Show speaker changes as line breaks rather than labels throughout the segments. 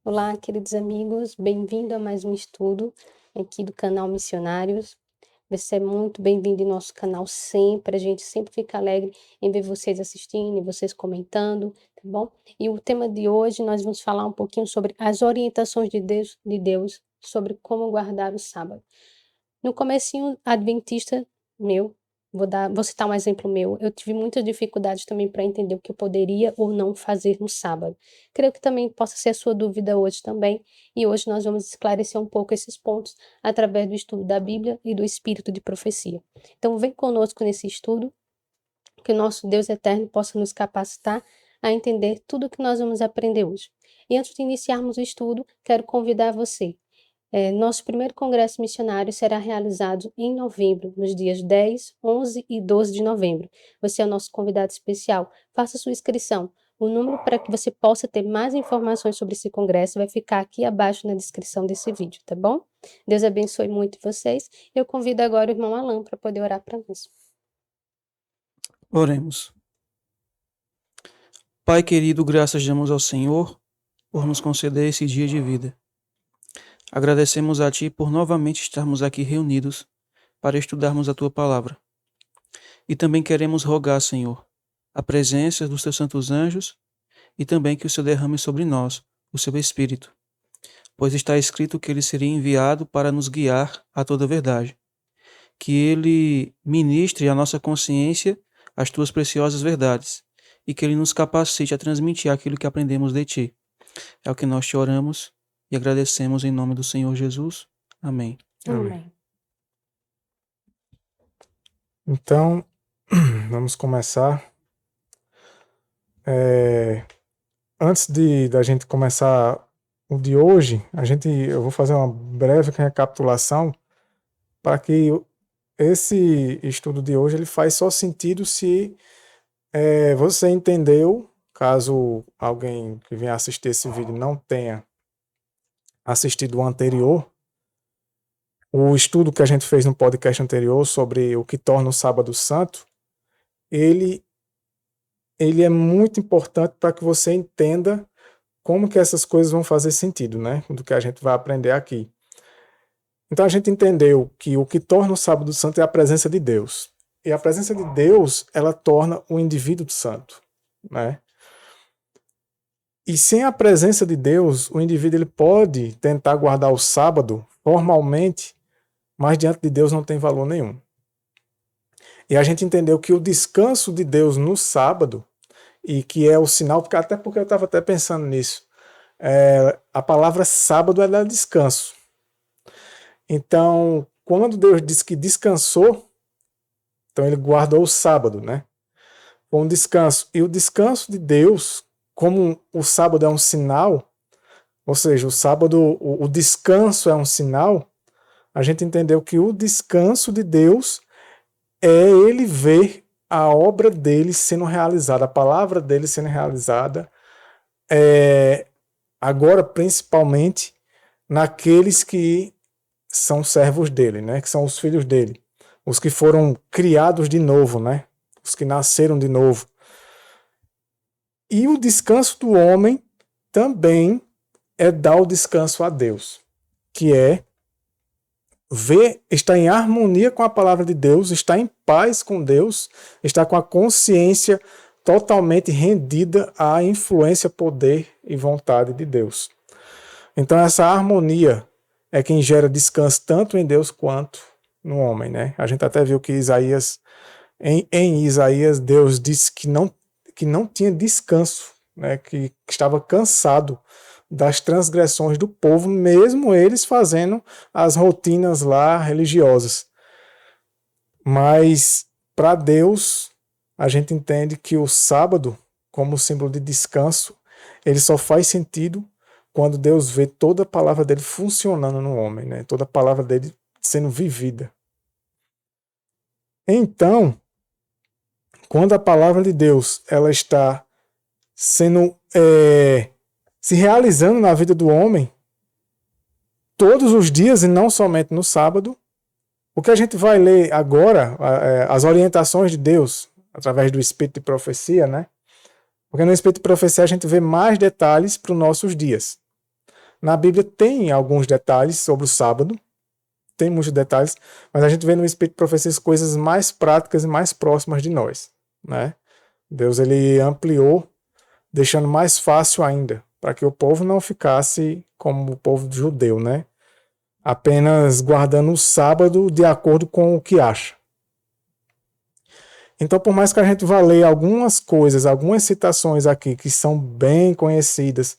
Olá, queridos amigos, bem-vindo a mais um estudo aqui do canal Missionários. Você é muito bem-vindo em nosso canal sempre, a gente sempre fica alegre em ver vocês assistindo, vocês comentando, tá bom? E o tema de hoje nós vamos falar um pouquinho sobre as orientações de Deus sobre como guardar o sábado. No comecinho adventista meu, vou citar um exemplo meu, eu tive muitas dificuldades também para entender o que eu poderia ou não fazer no sábado. Creio que também possa ser a sua dúvida hoje também, e hoje nós vamos esclarecer um pouco esses pontos através do estudo da Bíblia e do espírito de profecia. Então vem conosco nesse estudo, que o nosso Deus eterno possa nos capacitar a entender tudo o que nós vamos aprender hoje. E antes de iniciarmos o estudo, quero convidar você. Nosso primeiro congresso missionário será realizado em novembro, nos dias 10, 11 e 12 de novembro. Você é o nosso convidado especial. Faça sua inscrição. O número para que você possa ter mais informações sobre esse congresso vai ficar aqui abaixo na descrição desse vídeo, tá bom? Deus abençoe muito vocês. Eu convido agora o irmão Alan para poder orar para nós.
Oremos. Pai querido, graças damos ao Senhor por nos conceder esse dia de vida. Agradecemos a Ti por novamente estarmos aqui reunidos para estudarmos a Tua palavra. E também queremos rogar, Senhor, a presença dos Teus santos anjos e também que o Senhor derrame sobre nós o Seu Espírito, pois está escrito que Ele seria enviado para nos guiar a toda a verdade. Que Ele ministre à nossa consciência as Tuas preciosas verdades e que Ele nos capacite a transmitir aquilo que aprendemos de Ti. É o que nós te oramos e agradecemos em nome do Senhor Jesus. Amém.
Amém.
Então, vamos começar. Antes da gente começar o de hoje, eu vou fazer uma breve recapitulação para que esse estudo de hoje ele faz só sentido se você entendeu, caso alguém que venha assistir esse vídeo não tenha assistido o anterior, o estudo que a gente fez no podcast anterior sobre o que torna o Sábado Santo, ele é muito importante para que você entenda como que essas coisas vão fazer sentido, né? Do que a gente vai aprender aqui. Então a gente entendeu que o que torna o Sábado Santo é a presença de Deus. E a presença de Deus, ela torna o indivíduo santo, né? E sem a presença de Deus, o indivíduo ele pode tentar guardar o sábado formalmente, mas diante de Deus não tem valor nenhum. E a gente entendeu que o descanso de Deus no sábado, e que é o sinal, até porque eu estava até pensando nisso, a palavra sábado é descanso. Então, quando Deus diz que descansou, então ele guardou o sábado, né? Com um descanso. E o descanso de Deus, como o sábado é um sinal, ou seja, o sábado, o descanso é um sinal, a gente entendeu que o descanso de Deus é ele ver a obra dele sendo realizada, a palavra dele sendo realizada, agora principalmente naqueles que são servos dele, né? Que são os filhos dele, os que foram criados de novo, né? Os que nasceram de novo. E o descanso do homem também é dar o descanso a Deus, que é estar em harmonia com a palavra de Deus, estar em paz com Deus, estar com a consciência totalmente rendida à influência, poder e vontade de Deus. Então essa harmonia é quem gera descanso tanto em Deus quanto no homem, né? A gente até viu que Isaías, em Isaías, Deus disse que não tinha descanso, né? Que estava cansado das transgressões do povo, mesmo eles fazendo as rotinas lá religiosas. Mas para Deus, a gente entende que o sábado, como símbolo de descanso, ele só faz sentido quando Deus vê toda a palavra dele funcionando no homem, né? Toda a palavra dele sendo vivida. Então, quando a palavra de Deus ela está sendo se realizando na vida do homem todos os dias e não somente no sábado, o que a gente vai ler agora, as orientações de Deus através do Espírito de Profecia, né? Porque no Espírito de Profecia a gente vê mais detalhes para os nossos dias. Na Bíblia tem alguns detalhes sobre o sábado, tem muitos detalhes, mas a gente vê no Espírito de Profecias coisas mais práticas e mais próximas de nós, né? Deus ele ampliou, deixando mais fácil ainda, para que o povo não ficasse como o povo judeu, né? Apenas guardando o sábado de acordo com o que acha. Então, por mais que a gente vá ler algumas coisas, algumas citações aqui que são bem conhecidas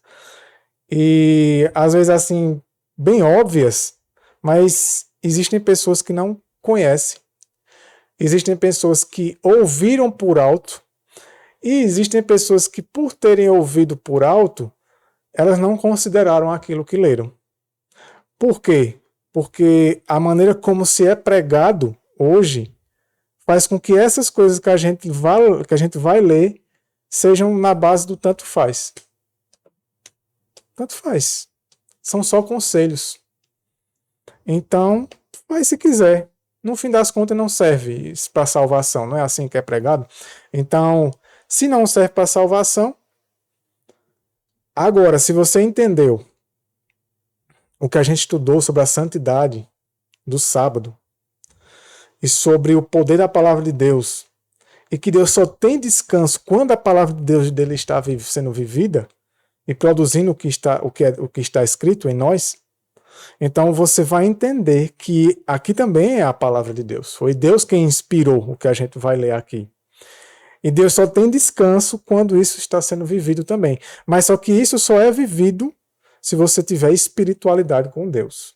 e às vezes assim, bem óbvias, mas existem pessoas que não conhecem. Existem pessoas que ouviram por alto e existem pessoas que, por terem ouvido por alto, elas não consideraram aquilo que leram. Por quê? Porque a maneira como se é pregado hoje faz com que essas coisas que a gente vai ler sejam na base do tanto faz. Tanto faz. São só conselhos. Então, faz se quiser. No fim das contas, não serve para salvação. Não é assim que é pregado? Então, se não serve para salvação, agora, se você entendeu o que a gente estudou sobre a santidade do sábado e sobre o poder da palavra de Deus, e que Deus só tem descanso quando a palavra de Deus dele está sendo vivida e produzindo o que está escrito em nós, então você vai entender que aqui também é a palavra de Deus. Foi Deus quem inspirou o que a gente vai ler aqui. E Deus só tem descanso quando isso está sendo vivido também. Mas só que isso só é vivido se você tiver espiritualidade com Deus,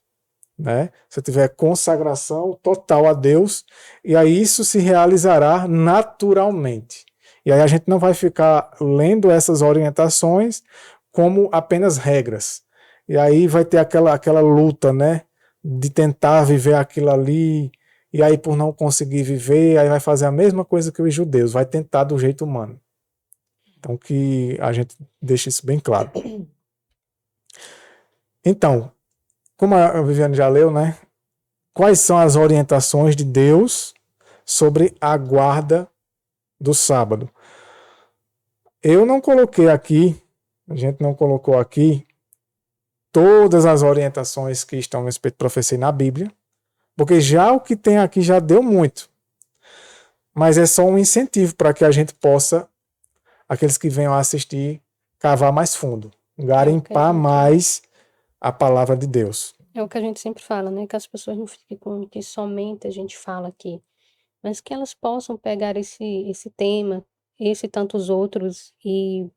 né? Se tiver consagração total a Deus, e aí isso se realizará naturalmente. E aí a gente não vai ficar lendo essas orientações como apenas regras. E aí vai ter aquela luta, né, de tentar viver aquilo ali, e aí por não conseguir viver, aí vai fazer a mesma coisa que os judeus, vai tentar do jeito humano. Então que a gente deixe isso bem claro. Então, como a Viviane já leu, né, quais são as orientações de Deus sobre a guarda do sábado? Eu não coloquei aqui, a gente não colocou aqui todas as orientações que estão no respeito de profecia na Bíblia, porque já o que tem aqui já deu muito. Mas é só um incentivo para que a gente possa, aqueles que venham a assistir, cavar mais fundo, garimpar mais a palavra de Deus.
É o que a gente sempre fala, né? Que as pessoas não fiquem com o que somente a gente fala aqui, mas que elas possam pegar esse tema, esse e tantos outros, e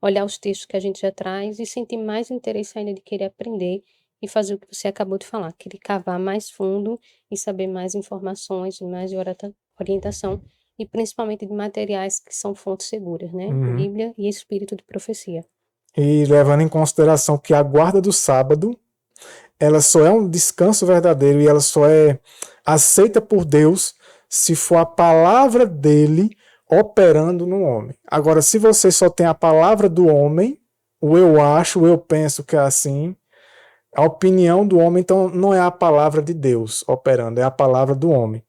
olhar os textos que a gente já traz e sentir mais interesse ainda de querer aprender e fazer o que você acabou de falar, querer cavar mais fundo e saber mais informações, mais de orientação, e principalmente de materiais que são fontes seguras, né? Bíblia e Espírito de Profecia.
E levando em consideração que a guarda do sábado, ela só é um descanso verdadeiro e ela só é aceita por Deus se for a palavra dele operando no homem. Agora, se você só tem a palavra do homem, o eu acho, o eu penso que é assim, a opinião do homem, então não é a palavra de Deus operando, é a palavra do homem.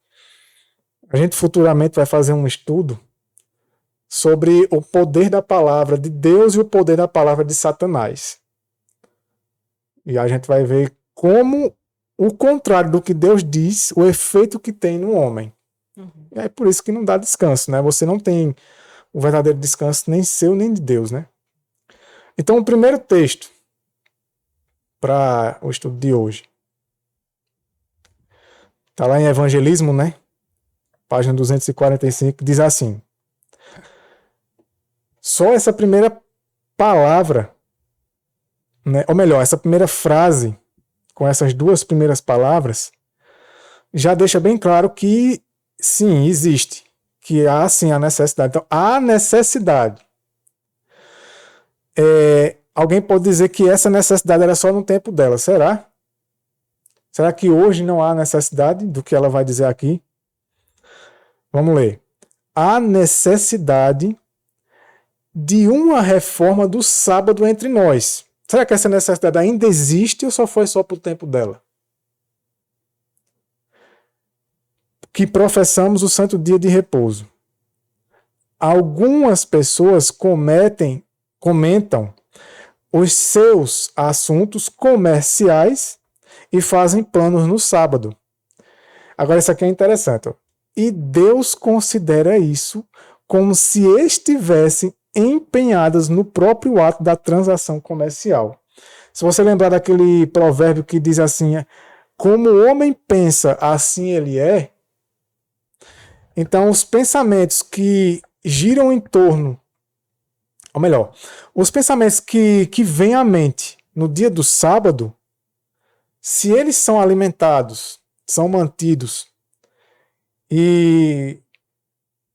A gente futuramente vai fazer um estudo sobre o poder da palavra de Deus e o poder da palavra de Satanás. E a gente vai ver como o contrário do que Deus diz, o efeito que tem no homem. E é por isso que não dá descanso, né? Você não tem o verdadeiro descanso nem seu nem de Deus, né? Então, o primeiro texto para o estudo de hoje está lá em Evangelismo, né? Página 245, diz assim: só essa primeira palavra, né? Ou melhor, essa primeira frase, com essas duas primeiras palavras, já deixa bem claro que sim, existe, que há sim a necessidade. Então, há necessidade. Alguém pode dizer que essa necessidade era só no tempo dela, será? Será que hoje não há necessidade do que ela vai dizer aqui? Vamos ler. Há necessidade de uma reforma do sábado entre nós. Será que essa necessidade ainda existe ou só foi só para o tempo dela? Que professamos o santo dia de repouso. Algumas pessoas comentam os seus assuntos comerciais e fazem planos no sábado. Agora, isso aqui é interessante. Ó. E Deus considera isso como se estivessem empenhadas no próprio ato da transação comercial. Se você lembrar daquele provérbio que diz assim, como o homem pensa, assim ele é. Então, os pensamentos que giram em torno, ou melhor, os pensamentos que vêm à mente no dia do sábado, se eles são alimentados, são mantidos, e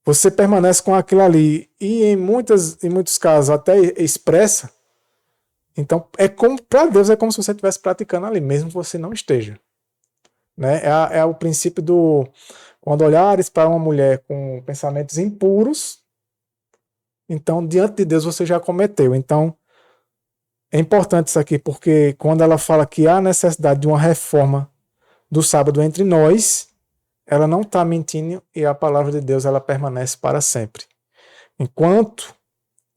você permanece com aquilo ali, e em muitos casos até expressa, então para Deus é como se você estivesse praticando ali, mesmo que você não esteja. Né? É o princípio do quando olhares para uma mulher com pensamentos impuros, então diante de Deus você já cometeu. Então é importante isso aqui, porque quando ela fala que há necessidade de uma reforma do sábado entre nós, ela não está mentindo e a palavra de Deus ela permanece para sempre. Enquanto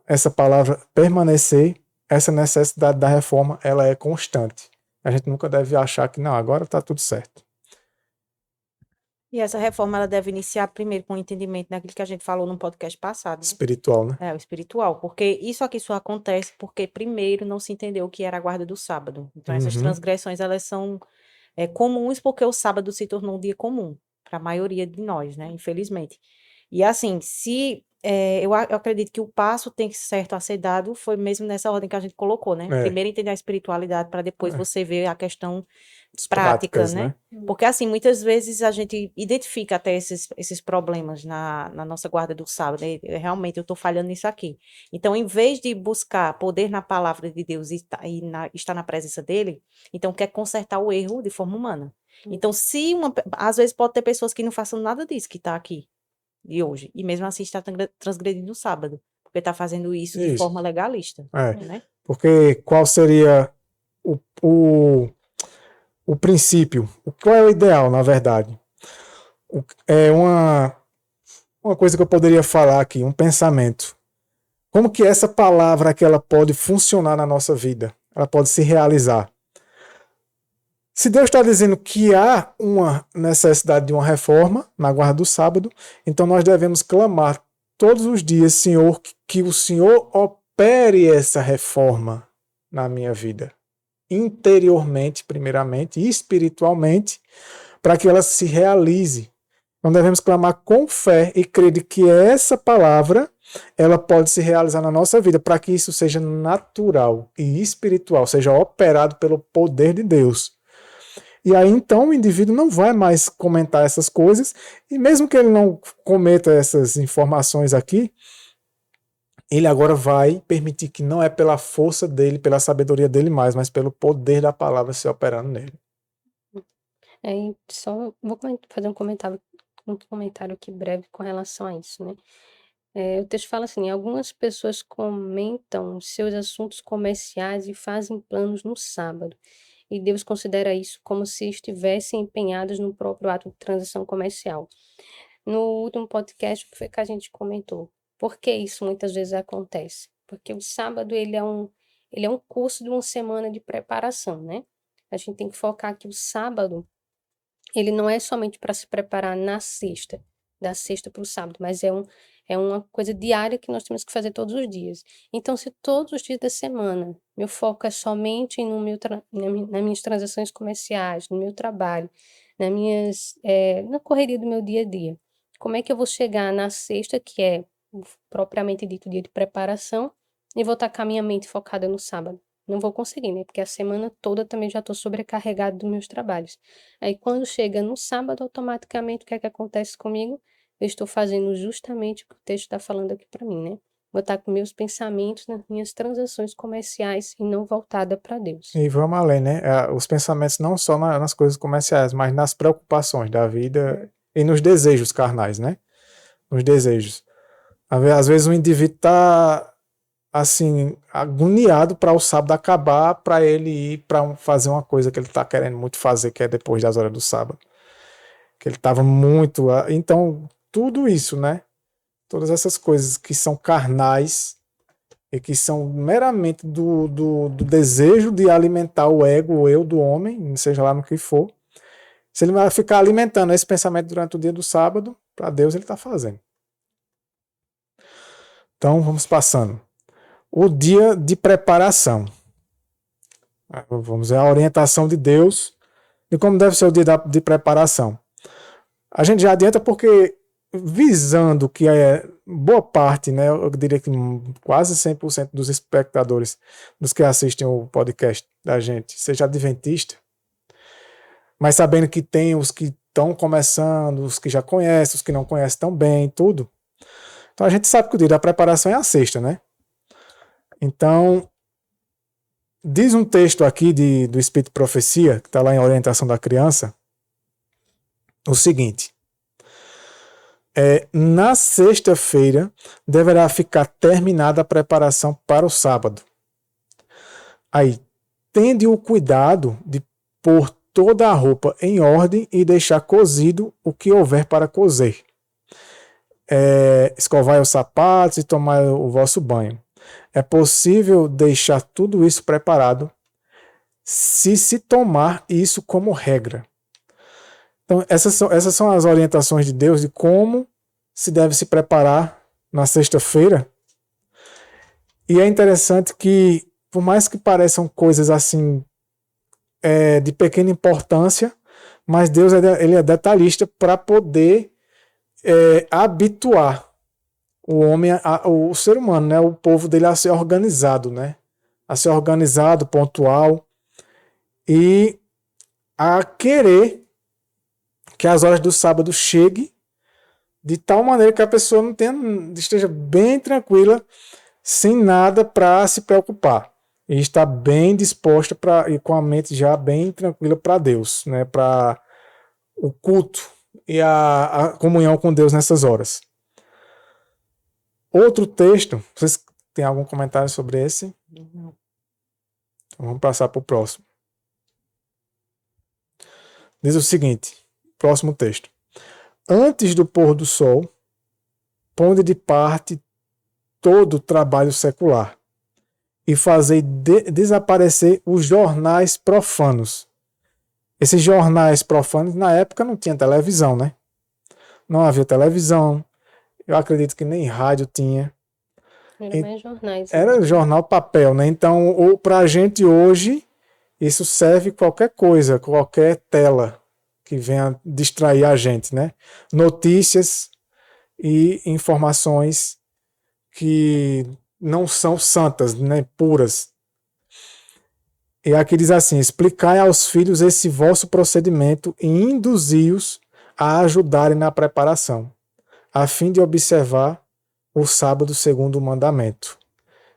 essa palavra permanecer, essa necessidade da reforma ela é constante. A gente nunca deve achar que não, agora está tudo certo.
E essa reforma ela deve iniciar primeiro com o entendimento daquilo que a gente falou no podcast passado, né?
Espiritual, né?
O espiritual, porque isso aqui só acontece porque primeiro não se entendeu o que era a guarda do sábado. Então essas transgressões elas são comuns porque o sábado se tornou um dia comum para a maioria de nós, né? Infelizmente. E assim, eu acredito que o passo tem que certo a ser dado foi mesmo nessa ordem que a gente colocou, né? Primeiro entender a espiritualidade para depois você ver a questão prática, né? Porque assim, muitas vezes a gente identifica até esses problemas na nossa guarda do sábado. Realmente eu estou falhando nisso aqui. Então, em vez de buscar poder na palavra de Deus e estar na presença dele, então quer consertar o erro de forma humana. Então, às vezes pode ter pessoas que não façam nada disso que está aqui de hoje, e mesmo assim está transgredindo o sábado, porque está fazendo isso de forma legalista. Né?
Porque qual seria o princípio? Qual é o ideal, na verdade? É uma coisa que eu poderia falar aqui, um pensamento. Como que essa palavra que ela pode funcionar na nossa vida? Ela pode se realizar. Se Deus está dizendo que há uma necessidade de uma reforma na guarda do sábado, então nós devemos clamar todos os dias, Senhor, que o Senhor opere essa reforma na minha vida. Interiormente, primeiramente, e espiritualmente, para que ela se realize. Nós devemos clamar com fé e crer de que essa palavra ela pode se realizar na nossa vida, para que isso seja natural e espiritual, seja operado pelo poder de Deus. E aí, então, o indivíduo não vai mais comentar essas coisas, e mesmo que ele não cometa essas informações aqui, ele agora vai permitir que não é pela força dele, pela sabedoria dele mais, mas pelo poder da palavra se operando nele.
Só vou fazer um comentário aqui breve com relação a isso, né? O texto fala assim, algumas pessoas comentam seus assuntos comerciais e fazem planos no sábado. E Deus considera isso como se estivessem empenhados no próprio ato de transação comercial. No último podcast, o que foi que a gente comentou? Por que isso muitas vezes acontece? Porque o sábado ele é um curso de uma semana de preparação, né? A gente tem que focar que o sábado ele não é somente para se preparar na sexta, da sexta para o sábado, mas é uma coisa diária que nós temos que fazer todos os dias. Então, se todos os dias da semana meu foco é somente nas minhas transações comerciais, no meu trabalho, na correria do meu dia a dia, como é que eu vou chegar na sexta, que é propriamente dito dia de preparação, e vou estar com a minha mente focada no sábado? Não vou conseguir, né? Porque a semana toda também já estou sobrecarregado dos meus trabalhos. Aí, quando chega no sábado, automaticamente, o que é que acontece comigo? Eu estou fazendo justamente o que o texto está falando aqui para mim, né? Vou estar com meus pensamentos nas minhas transações comerciais e não voltada para Deus.
E vamos além, né? Os pensamentos não só nas coisas comerciais, mas nas preocupações da vida e nos desejos carnais, né? Nos desejos. Às vezes o indivíduo está assim, agoniado para o sábado acabar, para ele ir para fazer uma coisa que ele está querendo muito fazer, que é depois das horas do sábado. Que ele estava muito... Então, tudo isso, né? Todas essas coisas que são carnais, e que são meramente do desejo de alimentar o ego, o eu do homem, seja lá no que for, se ele vai ficar alimentando esse pensamento durante o dia do sábado, para Deus ele está fazendo. Então vamos passando. O dia de preparação. Vamos ver a orientação de Deus de como deve ser o dia de preparação. A gente já adianta porque visando que boa parte, né, eu diria que quase 100% dos espectadores, dos que assistem o podcast da gente, seja adventista, mas sabendo que tem os que estão começando, os que já conhecem, os que não conhecem tão bem, tudo. Então a gente sabe que o dia da preparação é a sexta, né? Então, diz um texto aqui do Espírito de Profecia, que está lá em Orientação da Criança, o seguinte: na sexta-feira deverá ficar terminada a preparação para o sábado. Aí, tende o cuidado de pôr toda a roupa em ordem e deixar cozido o que houver para cozer. Escovar os sapatos e tomar o vosso banho. É possível deixar tudo isso preparado se tomar isso como regra. Então, essas são as orientações de Deus de como se deve se preparar na sexta-feira. E é interessante que, por mais que pareçam coisas assim de pequena importância, mas Deus ele é detalhista para poder habituar o homem, o ser humano, né, o povo dele a ser organizado, né, a ser organizado, pontual e a querer que as horas do sábado cheguem de tal maneira que a pessoa esteja bem tranquila, sem nada para se preocupar, e está bem disposta e com a mente já bem tranquila para Deus, né, para o culto e a comunhão com Deus nessas horas. Outro texto, vocês têm algum comentário sobre esse?
Não.
Então vamos passar para o próximo. Diz o seguinte, próximo texto: antes do pôr do sol, ponde de parte todo o trabalho secular e fazei desaparecer os jornais profanos. Esses jornais profanos, na época, não tinha televisão, né? Não havia televisão. Eu acredito que nem rádio tinha.
Era mais jornais.
Era jornal papel, né? Então, para a gente hoje, isso serve qualquer coisa, qualquer tela que venha distrair a gente, né? Notícias e informações que não são santas, né? Puras. E aqui diz assim: explicai aos filhos esse vosso procedimento e induzi-os a ajudarem na preparação, a fim de observar o sábado segundo o mandamento.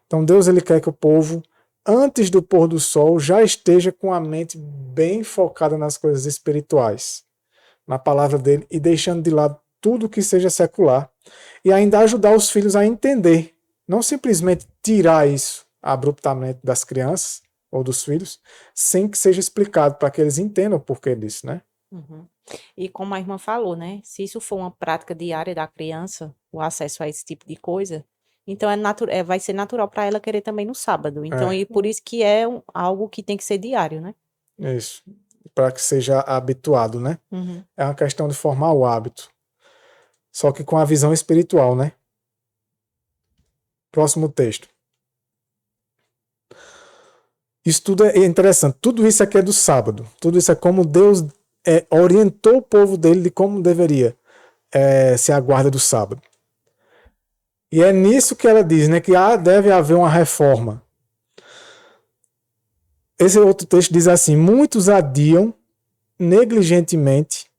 Então Deus ele quer que o povo, antes do pôr do sol, já esteja com a mente bem focada nas coisas espirituais, na palavra dele, e deixando de lado tudo que seja secular, e ainda ajudar os filhos a entender, não simplesmente tirar isso abruptamente das crianças ou dos filhos, sem que seja explicado para que eles entendam o porquê disso, né?
Uhum. E como a irmã falou, né? Se isso for uma prática diária da criança, o acesso a esse tipo de coisa, então vai ser natural para ela querer também no sábado. Então, e por isso que é algo que tem que ser diário, né?
Isso. Para que seja habituado, né?
Uhum.
É uma questão de formar o hábito. Só que com a visão espiritual, né? Próximo texto. Isso tudo é interessante. Tudo isso aqui é do sábado. Tudo isso é como Deus orientou o povo dele de como deveria ser a guarda do sábado. E é nisso que ela diz, né, que deve haver uma reforma. Esse outro texto diz assim: muitos adiam negligentemente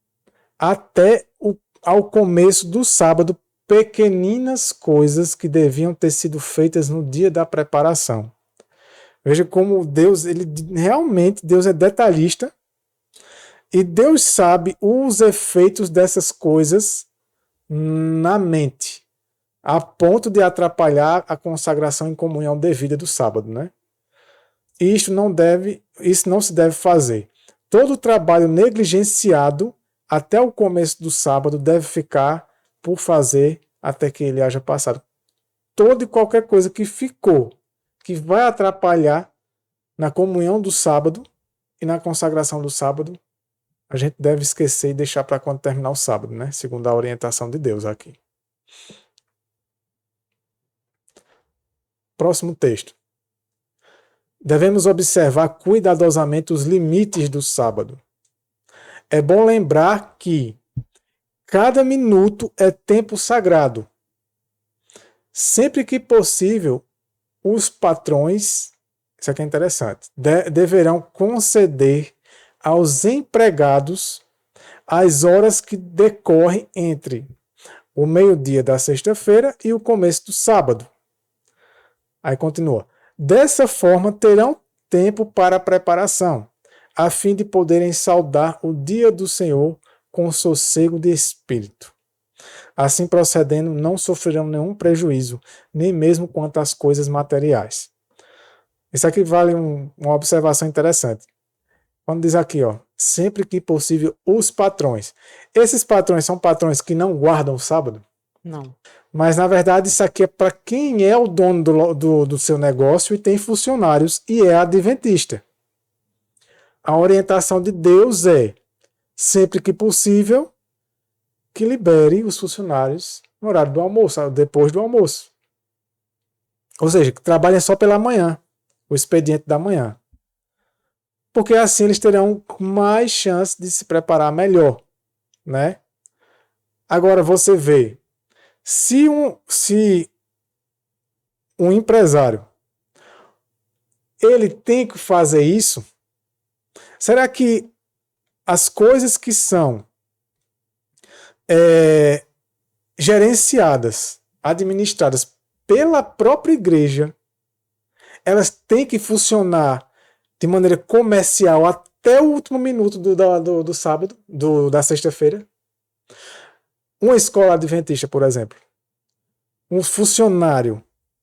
até ao começo do sábado pequeninas coisas que deviam ter sido feitas no dia da preparação. Veja como Deus, realmente Deus é detalhista e Deus sabe os efeitos dessas coisas na mente, a ponto de atrapalhar a consagração em comunhão devida do sábado, né? E isso não se deve fazer. Todo o trabalho negligenciado até o começo do sábado deve ficar por fazer até que ele haja passado. toda e qualquer coisa que ficou, que vai atrapalhar na comunhão do sábado e na consagração do sábado, a gente deve esquecer e deixar para quando terminar o sábado, né? Segundo a orientação de Deus aqui. Próximo texto. Devemos observar cuidadosamente os limites do sábado. É bom lembrar que cada minuto é tempo sagrado. Sempre que possível, os patrões, isso aqui é interessante, deverão conceder aos empregados as horas que decorrem entre o meio-dia da sexta-feira e o começo do sábado. Aí continua. Dessa forma, terão tempo para a preparação, a fim de poderem saudar o dia do Senhor com sossego de espírito. Assim procedendo, não sofrerão nenhum prejuízo, nem mesmo quanto às coisas materiais. Isso aqui vale uma observação interessante. Quando diz aqui, ó, sempre que possível, os patrões. Esses patrões são patrões que não guardam o sábado?
Não.
Mas, na verdade, isso aqui é para quem é o dono do seu negócio e tem funcionários e é adventista. A orientação de Deus é, sempre que possível, que libere os funcionários no horário do almoço, depois do almoço. Ou seja, que trabalhem só pela manhã, o expediente da manhã. Porque assim eles terão mais chance de se preparar melhor, né? Agora você vê, se um empresário ele tem que fazer isso, será que as coisas que são gerenciadas, administradas pela própria igreja, elas têm que funcionar de maneira comercial até o último minuto do sábado, da sexta-feira? Uma escola adventista, por exemplo, um funcionário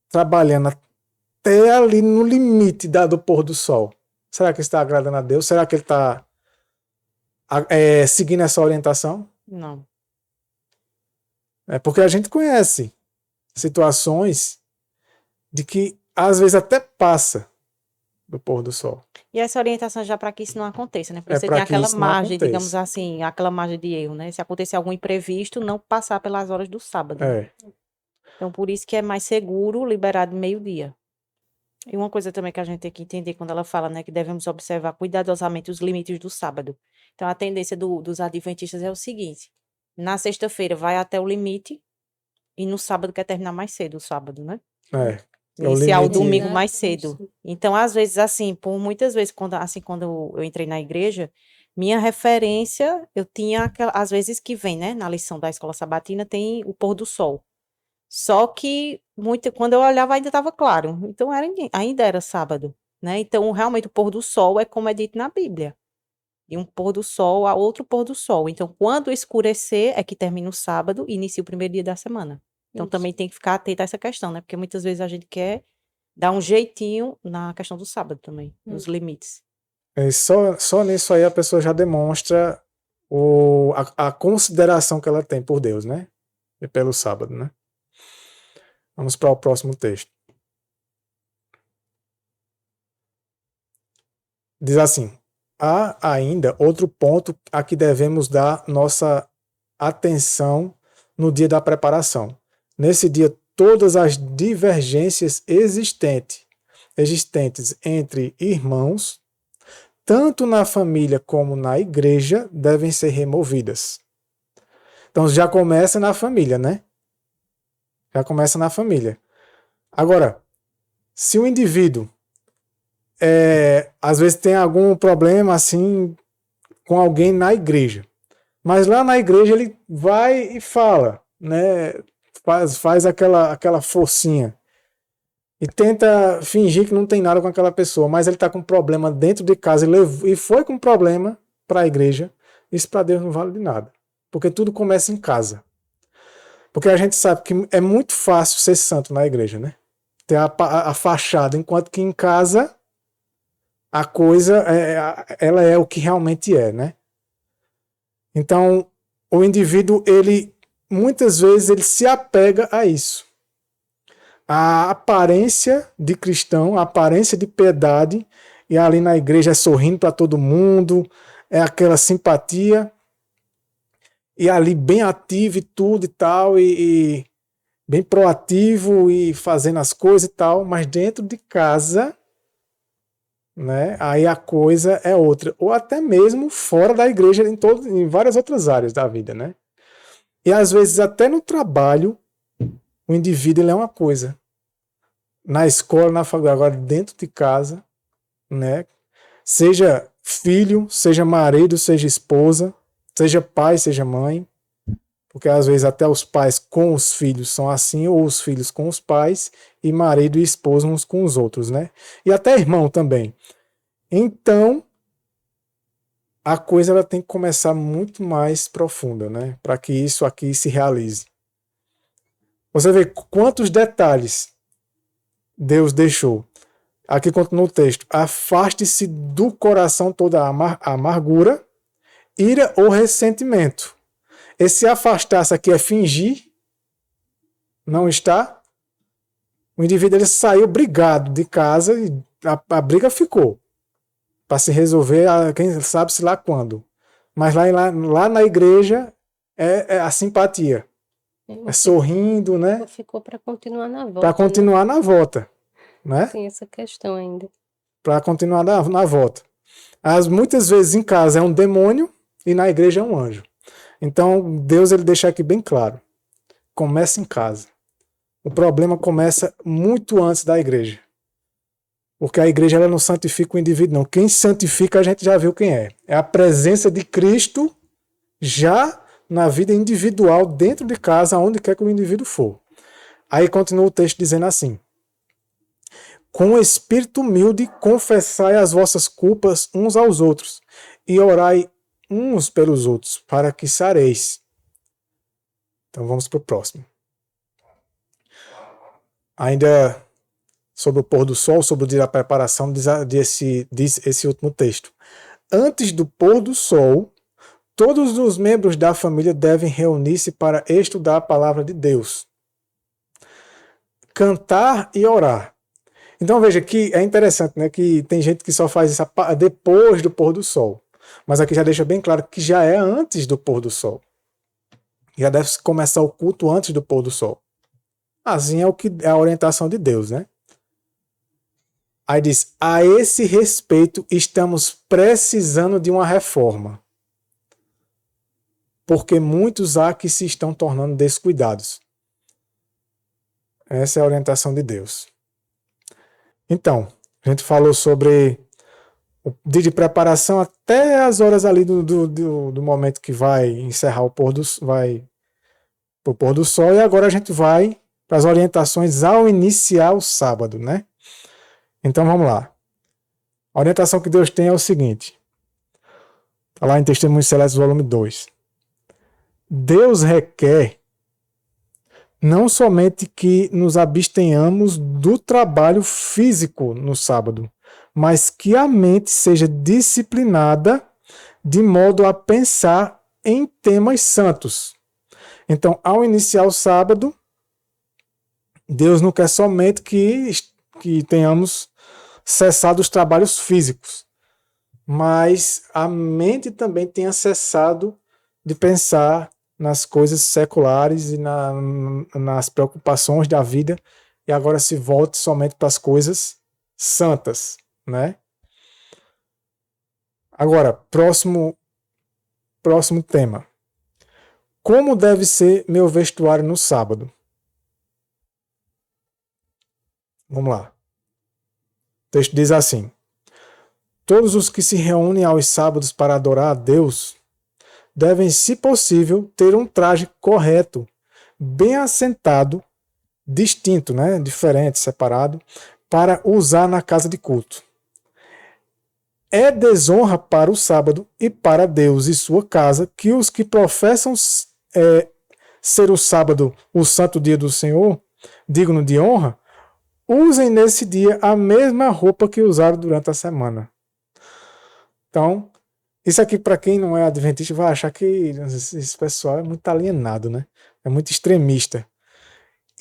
trabalhando até ali no limite do pôr do sol, será que está agradando a Deus? Será que ele está seguindo essa orientação?
Não.
É porque a gente conhece situações de que às vezes até passa do pôr do sol.
E essa orientação já para que isso não aconteça, né? Porque você
pra
tem
que
aquela
isso não
margem,
aconteça.
digamos assim, aquela margem de erro, né? Se acontecer algum imprevisto, não passar pelas horas do sábado. Então, por isso que é mais seguro liberar de meio-dia. E uma coisa também que a gente tem que entender quando ela fala, né, que devemos observar cuidadosamente os limites do sábado. Então, a tendência dos adventistas é o seguinte: na sexta-feira vai até o limite e no sábado quer terminar mais cedo o sábado, né? Iniciar o domingo mais cedo. Então, às vezes, assim, por muitas vezes, quando eu entrei na igreja, minha referência, eu tinha, às vezes que vem, né, na lição da escola sabatina, tem o pôr do sol. Só que, quando eu olhava, ainda estava claro. Então, ainda era sábado, né? Então, realmente, o pôr do sol é como é dito na Bíblia. De um pôr do sol a outro pôr do sol. Então, quando escurecer, é que termina o sábado e inicia o primeiro dia da semana. Então, também tem que ficar atento a essa questão, né? Porque muitas vezes a gente quer dar um jeitinho na questão do sábado também, nos limites.
Só nisso aí a pessoa já demonstra a consideração que ela tem por Deus, né? E pelo sábado, né? Vamos para o próximo texto. Diz assim: há ainda outro ponto a que devemos dar nossa atenção no dia da preparação. Nesse dia, todas as divergências existentes entre irmãos, tanto na família como na igreja, devem ser removidas. Então já começa na família, né? Já começa na família. Agora, se o indivíduo às vezes tem algum problema assim com alguém na igreja, mas lá na igreja ele vai e fala, né? Faz aquela forcinha e tenta fingir que não tem nada com aquela pessoa, mas ele está com um problema dentro de casa e foi com um problema para a igreja. Isso para Deus não vale de nada, porque tudo começa em casa. Porque a gente sabe que é muito fácil ser santo na igreja, né? Ter a fachada, enquanto que em casa a coisa ela é o que realmente é, né? Então, o indivíduo, muitas vezes ele se apega a isso. a aparência de cristão, a aparência de piedade, e ali na igreja é sorrindo para todo mundo, é aquela simpatia, e ali bem ativo e tudo e tal, e bem proativo e fazendo as coisas e tal, mas dentro de casa, né, aí a coisa é outra, ou até mesmo fora da igreja em várias outras áreas da vida, né? E às vezes até no trabalho o indivíduo ele é uma coisa, na escola, na faculdade, agora dentro de casa, né? Seja filho, seja marido, seja esposa, seja pai, seja mãe, porque às vezes até os pais com os filhos são assim, ou os filhos com os pais, e marido e esposa uns com os outros, né? E até irmão também. Então, a coisa ela tem que começar muito mais profunda, né? Para que isso aqui se realize. Você vê quantos detalhes Deus deixou. Aqui continua o texto. Afaste-se do coração toda a amargura, ira ou ressentimento. Esse afastar-se aqui é fingir, não está? O indivíduo ele saiu brigado de casa e a briga ficou. Para se resolver, quem sabe-se lá quando. Mas lá na igreja é a simpatia. É sorrindo, né?
Ficou para continuar na volta.
Para continuar na volta. Né?
Tem essa questão ainda.
Para continuar na volta. Muitas vezes em casa é um demônio e na igreja é um anjo. Então Deus ele deixa aqui bem claro. Começa em casa. O problema começa muito antes da igreja. Porque a igreja ela não santifica o indivíduo, não. Quem santifica a gente já viu quem é. É a presença de Cristo já na vida individual, dentro de casa, onde quer que o indivíduo for. Aí continua o texto dizendo assim: com espírito humilde, confessai as vossas culpas uns aos outros, e orai uns pelos outros, para que sareis. Então vamos para o próximo. Ainda sobre o pôr do sol, sobre o dia da preparação, diz esse último texto. Antes do pôr do sol, todos os membros da família devem reunir-se para estudar a palavra de Deus, cantar e orar. Então veja que é interessante, né, que tem gente que só faz isso depois do pôr do sol. Mas aqui já deixa bem claro que já é antes do pôr do sol. Já deve começar o culto antes do pôr do sol. Assim é a orientação de Deus, né? Aí diz: a esse respeito estamos precisando de uma reforma, porque muitos há que se estão tornando descuidados. Essa é a orientação de Deus. Então, a gente falou sobre o dia de preparação até as horas ali do momento que vai encerrar o pôr do sol, e agora a gente vai para as orientações ao iniciar o sábado, né? Então vamos lá. A orientação que Deus tem é o seguinte. Está lá em Testemunhos Celestes, volume 2. Deus requer não somente que nos abstenhamos do trabalho físico no sábado, mas que a mente seja disciplinada de modo a pensar em temas santos. Então, ao iniciar o sábado, Deus não quer somente que tenhamos cessado os trabalhos físicos, mas a mente também tenha cessado de pensar nas coisas seculares e nas preocupações da vida, e agora se volte somente para as coisas santas, né? Agora, próximo tema. Como deve ser meu vestuário no sábado? Vamos lá. O texto diz assim: todos os que se reúnem aos sábados para adorar a Deus devem, se possível, ter um traje correto, bem assentado, distinto, né? Diferente, separado, para usar na casa de culto. É desonra para o sábado e para Deus e sua casa que os que professam ser o sábado o santo dia do Senhor, digno de honra, usem nesse dia a mesma roupa que usaram durante a semana. Então, isso aqui, para quem não é adventista, vai achar que esse pessoal é muito alienado, né? É muito extremista.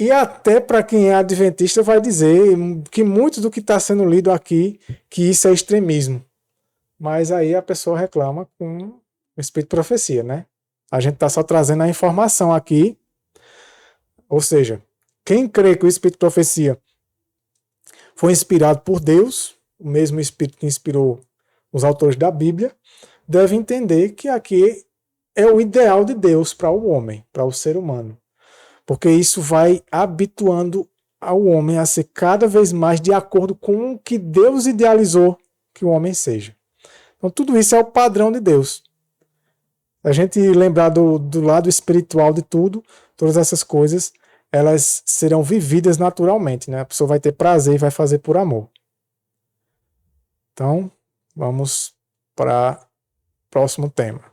E até para quem é adventista vai dizer que muito do que está sendo lido aqui, que isso é extremismo. Mas aí a pessoa reclama com o espírito de profecia, né? A gente está só trazendo a informação aqui. Ou seja, quem crê que o espírito de profecia foi inspirado por Deus, o mesmo espírito que inspirou os autores da Bíblia, deve entender que aqui é o ideal de Deus para o homem, para o ser humano. Porque isso vai habituando ao homem a ser cada vez mais de acordo com o que Deus idealizou que o homem seja. Então tudo isso é o padrão de Deus. A gente lembrar do lado espiritual de tudo, todas essas coisas, elas serão vividas naturalmente, né? A pessoa vai ter prazer e vai fazer por amor. Então, vamos para o próximo tema.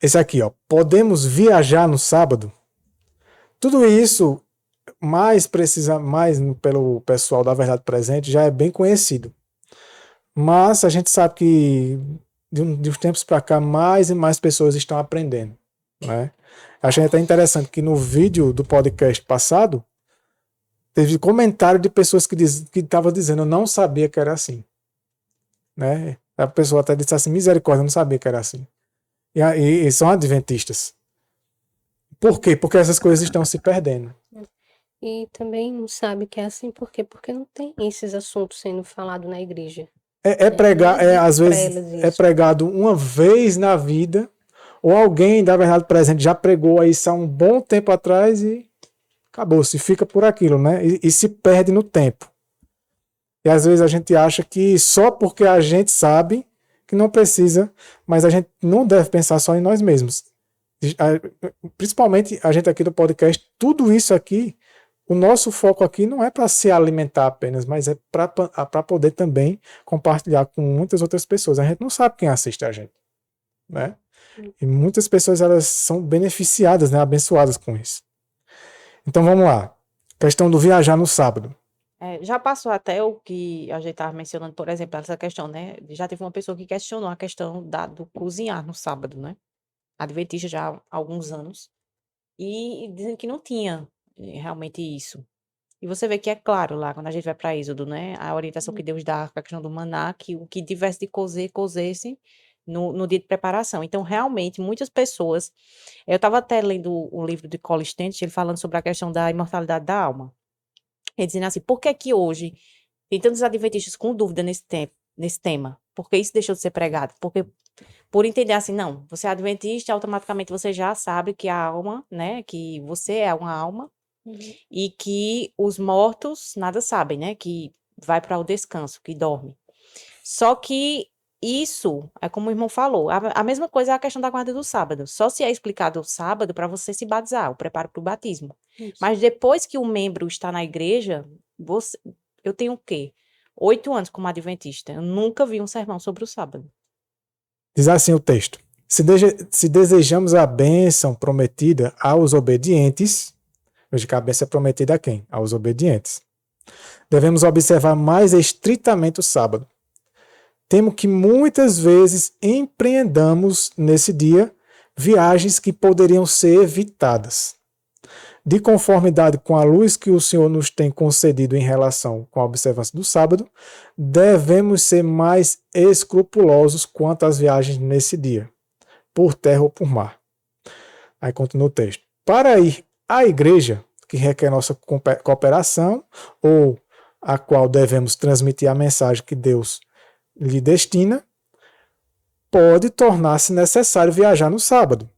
Esse aqui, ó. Podemos viajar no sábado? Tudo isso, mais pelo pessoal da Verdade Presente, já é bem conhecido. Mas a gente sabe que de uns tempos para cá, mais e mais pessoas estão aprendendo, né? Achei até interessante que no vídeo do podcast passado, teve comentário de pessoas que estavam dizendo, eu não sabia que era assim. Né? A pessoa até disse assim, misericórdia, eu não sabia que era assim. E são adventistas. Por quê? Porque essas coisas estão se perdendo.
E também não sabe que é assim, por quê? Porque não tem esses assuntos sendo falados na igreja.
Às vezes é pregado uma vez na vida, ou alguém da Verdade Presente já pregou isso há um bom tempo atrás e acabou-se, fica por aquilo, né? E se perde no tempo. E às vezes a gente acha que só porque a gente sabe que não precisa, mas a gente não deve pensar só em nós mesmos. Principalmente a gente aqui do podcast, tudo isso aqui, o nosso foco aqui não é para se alimentar apenas, mas é para poder também compartilhar com muitas outras pessoas. A gente não sabe quem assiste a gente, né? E muitas pessoas elas são beneficiadas, né, abençoadas com isso. Então vamos lá. Questão do viajar no sábado.
Já passou até o que a gente estava mencionando, por exemplo, essa questão, né? Já teve uma pessoa que questionou a questão do cozinhar no sábado, né? Adventista já há alguns anos. E dizendo que não tinha realmente isso. E você vê que é claro lá, quando a gente vai para Êxodo, né? A orientação que Deus dá com a questão do maná, que o que tivesse de cozer, cozesse no dia de preparação. Então, realmente, muitas pessoas... Eu estava até lendo o livro de Colin Stent, ele falando sobre a questão da imortalidade da alma. Ele dizendo assim, por que que hoje tem tantos adventistas com dúvida nesse tema? Por que isso deixou de ser pregado? Porque por entender assim, não, você é adventista, automaticamente você já sabe que a alma, né, que você é uma alma, e que os mortos nada sabem, né, que vai para o descanso, que dorme. Só que isso, é como o irmão falou, a mesma coisa é a questão da guarda do sábado. Só se é explicado o sábado para você se batizar, o preparo para o batismo. Isso. Mas depois que o membro está na igreja, eu tenho o quê? 8 anos como adventista. Eu nunca vi um sermão sobre o sábado.
Diz assim o texto. Se desejamos a bênção prometida aos obedientes, veja que a bênção é prometida a quem? Aos obedientes. Devemos observar mais estritamente o sábado. Temo que muitas vezes empreendamos nesse dia viagens que poderiam ser evitadas. De conformidade com a luz que o Senhor nos tem concedido em relação com a observância do sábado, devemos ser mais escrupulosos quanto às viagens nesse dia, por terra ou por mar. Aí continua o texto. Para ir à igreja, que requer nossa cooperação, ou a qual devemos transmitir a mensagem que Deus lhe destina, pode tornar-se necessário viajar no sábado.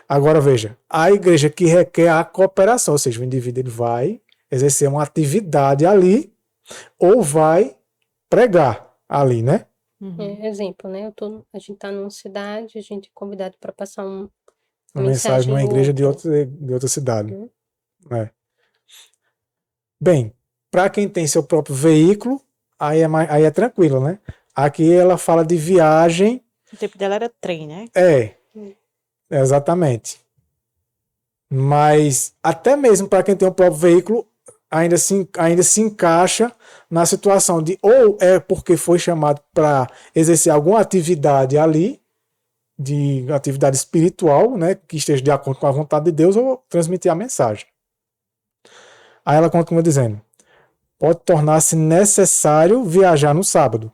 Agora veja, a igreja que requer a cooperação, ou seja, o indivíduo ele vai exercer uma atividade ali ou vai pregar ali, né?
Exemplo, né? A gente está numa cidade, a gente é convidado para passar uma
mensagem numa igreja de outra cidade. Bem, para quem tem seu próprio veículo, aí é tranquilo, né? Aqui ela fala de viagem.
O tempo dela era trem, né?
Exatamente. Mas até mesmo para quem tem o próprio veículo, ainda se encaixa na situação de ou é porque foi chamado para exercer alguma atividade ali, de atividade espiritual, né, que esteja de acordo com a vontade de Deus, ou transmitir a mensagem. Aí ela continua dizendo: pode tornar-se necessário viajar no sábado.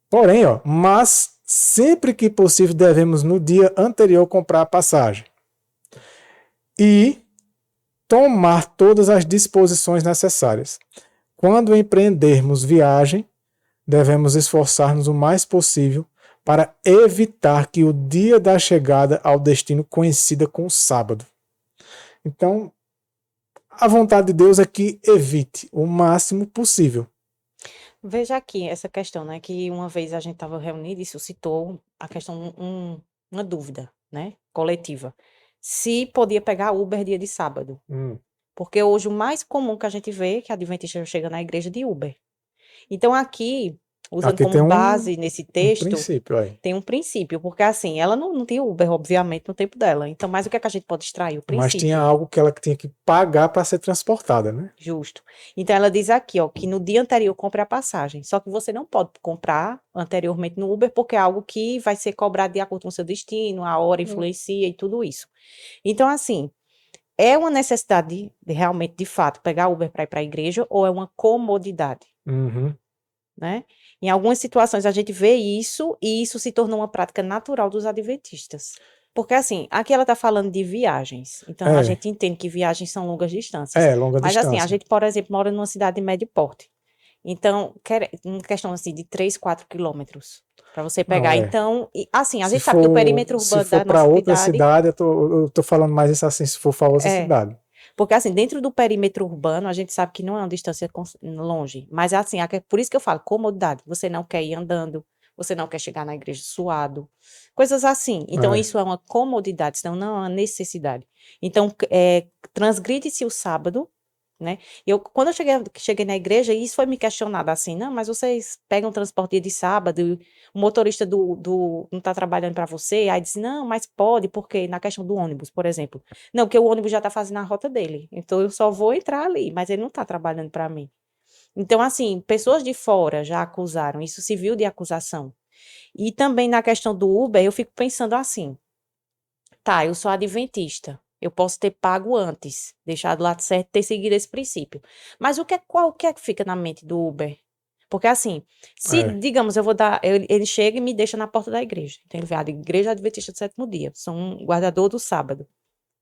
Porém, mas sempre que possível devemos no dia anterior comprar a passagem e tomar todas as disposições necessárias. Quando empreendermos viagem, devemos esforçar-nos o mais possível para evitar que o dia da chegada ao destino coincida com o sábado. Então, a vontade de Deus é que evite o máximo possível.
Veja aqui essa questão, né? Que uma vez a gente estava reunido e suscitou a questão, uma dúvida, né? Coletiva. Se podia pegar Uber dia de sábado. Porque hoje o mais comum que a gente vê é que a adventista chega na igreja de Uber. Então aqui, usando
Aqui tem
como base nesse texto,
princípio aí.
tem um princípio, porque assim, ela não tinha Uber, obviamente, no tempo dela. Então, mas o que é que a gente pode extrair? O
Mas
princípio.
tinha algo que ela tinha que pagar para ser transportada, né?
Justo. Então ela diz aqui, ó, que no dia anterior compre a passagem. Só que você não pode comprar anteriormente no Uber, porque é algo que vai ser cobrado de acordo com o seu destino, a hora influencia e tudo isso. Então, assim, é uma necessidade de realmente, de fato, pegar Uber para ir para a igreja, ou é uma comodidade? Né? Em algumas situações a gente vê isso, e isso se tornou uma prática natural dos adventistas. Porque assim, aqui ela está falando de viagens, então a gente entende que viagens são longas distâncias.
Longa
Mas
distância.
assim, a gente, por exemplo, mora numa cidade de médio porte. Então, uma questão assim de 3, 4 quilômetros para você pegar. Então, assim, a gente sabe que o perímetro urbano
se for
da
para
nossa
outra
cidade...
eu tô falando mais isso assim, se for para outra cidade.
Porque, assim, dentro do perímetro urbano, a gente sabe que não é uma distância longe. Mas, assim, por isso que eu falo, comodidade. Você não quer ir andando, você não quer chegar na igreja suado. Coisas assim. Então, isso é uma comodidade, senão não é uma necessidade. Então, transgride-se o sábado, né? Quando eu cheguei na igreja, isso foi me questionado assim, não, mas vocês pegam transporte dia de sábado, e o motorista não está trabalhando para você, aí disse, não, mas pode, porque na questão do ônibus, por exemplo, não, porque o ônibus já está fazendo a rota dele, então eu só vou entrar ali, mas ele não está trabalhando para mim. Então, assim, pessoas de fora já acusaram, isso se viu de acusação. E também na questão do Uber, eu fico pensando assim, tá, eu sou adventista, eu posso ter pago antes, deixado lá certo, ter seguido esse princípio. Mas qual que fica na mente do Uber? Porque assim, se, digamos, ele chega e me deixa na porta da igreja. Então ele vê a igreja adventista do sétimo dia, sou um guardador do sábado.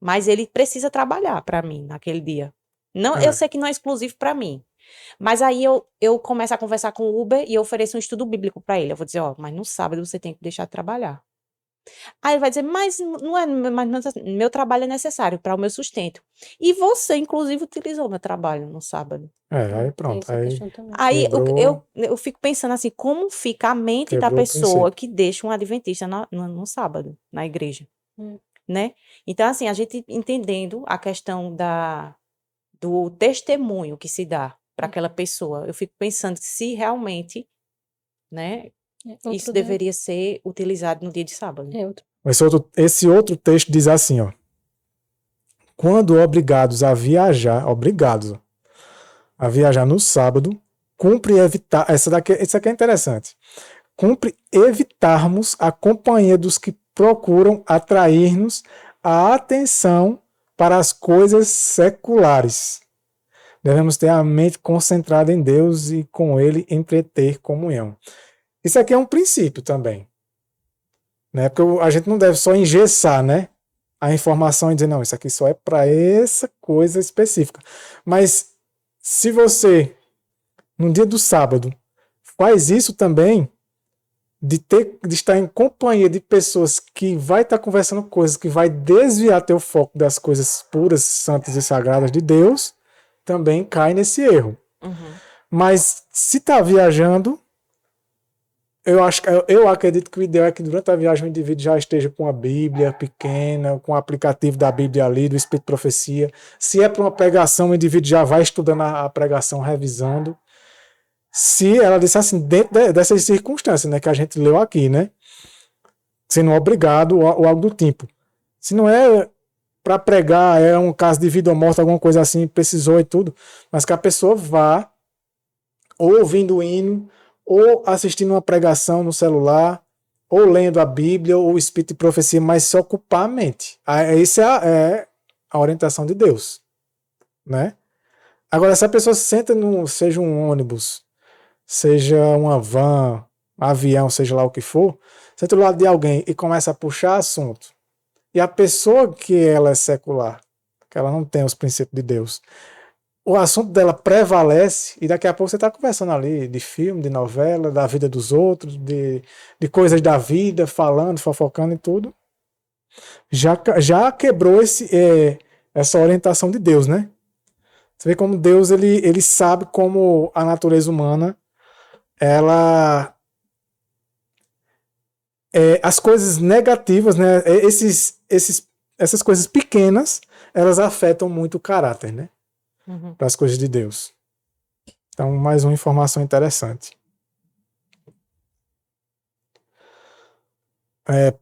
Mas ele precisa trabalhar para mim naquele dia. Não, eu sei que não é exclusivo para mim. Mas aí eu começo a conversar com o Uber e eu ofereço um estudo bíblico para ele. Eu vou dizer, mas no sábado você tem que deixar de trabalhar. Aí ele vai dizer, mas não é, mas meu trabalho é necessário para o meu sustento. E você, inclusive, utilizou meu trabalho no sábado.
Aí pronto.
Aí eu fico pensando assim, como fica a mente da pessoa que deixa um adventista no sábado, na igreja, né? Então, assim, a gente entendendo a questão do testemunho que se dá para aquela pessoa, eu fico pensando se realmente, né, isso deveria ser utilizado no dia de sábado.
Esse outro texto diz assim, quando obrigados a viajar no sábado, cumpre evitar, isso aqui é interessante, cumpre evitarmos a companhia dos que procuram atrair-nos a atenção para as coisas seculares. Devemos ter a mente concentrada em Deus e com Ele entreter comunhão. Isso aqui é um princípio também. Né? Porque a gente não deve só engessar, né, a informação e dizer, não, isso aqui só é para essa coisa específica. Mas se você, no dia do sábado, faz isso também, de estar em companhia de pessoas que vai estar conversando coisas que vai desviar teu foco das coisas puras, santas e sagradas de Deus, também cai nesse erro. Mas se está viajando, eu acredito que o ideal é que durante a viagem o indivíduo já esteja com a Bíblia pequena, com o aplicativo da Bíblia ali, do Espírito de Profecia. Se é para uma pregação, o indivíduo já vai estudando a pregação, revisando. Se ela disse assim, dentro dessas circunstâncias, né, que a gente leu aqui, né, sendo obrigado ou algo do tipo. Se não é para pregar, é um caso de vida ou morte, alguma coisa assim, precisou e tudo, mas que a pessoa vá ou ouvindo o hino, ou assistindo uma pregação no celular, ou lendo a Bíblia ou o Espírito de Profecia, mas se ocupar a mente. Essa é a orientação de Deus, né? Agora, se a pessoa se senta seja um ônibus, seja uma van, avião, seja lá o que for, senta do lado de alguém e começa a puxar assunto, e a pessoa que ela é secular, que ela não tem os princípios de Deus, o assunto dela prevalece e daqui a pouco você está conversando ali de filme, de novela, da vida dos outros, de coisas da vida, falando, fofocando e tudo. Já quebrou essa orientação de Deus, né? Você vê como Deus ele sabe como a natureza humana, ela as coisas negativas, né? Essas coisas pequenas, elas afetam muito o caráter, né? Para as coisas de Deus. Então, mais uma informação interessante.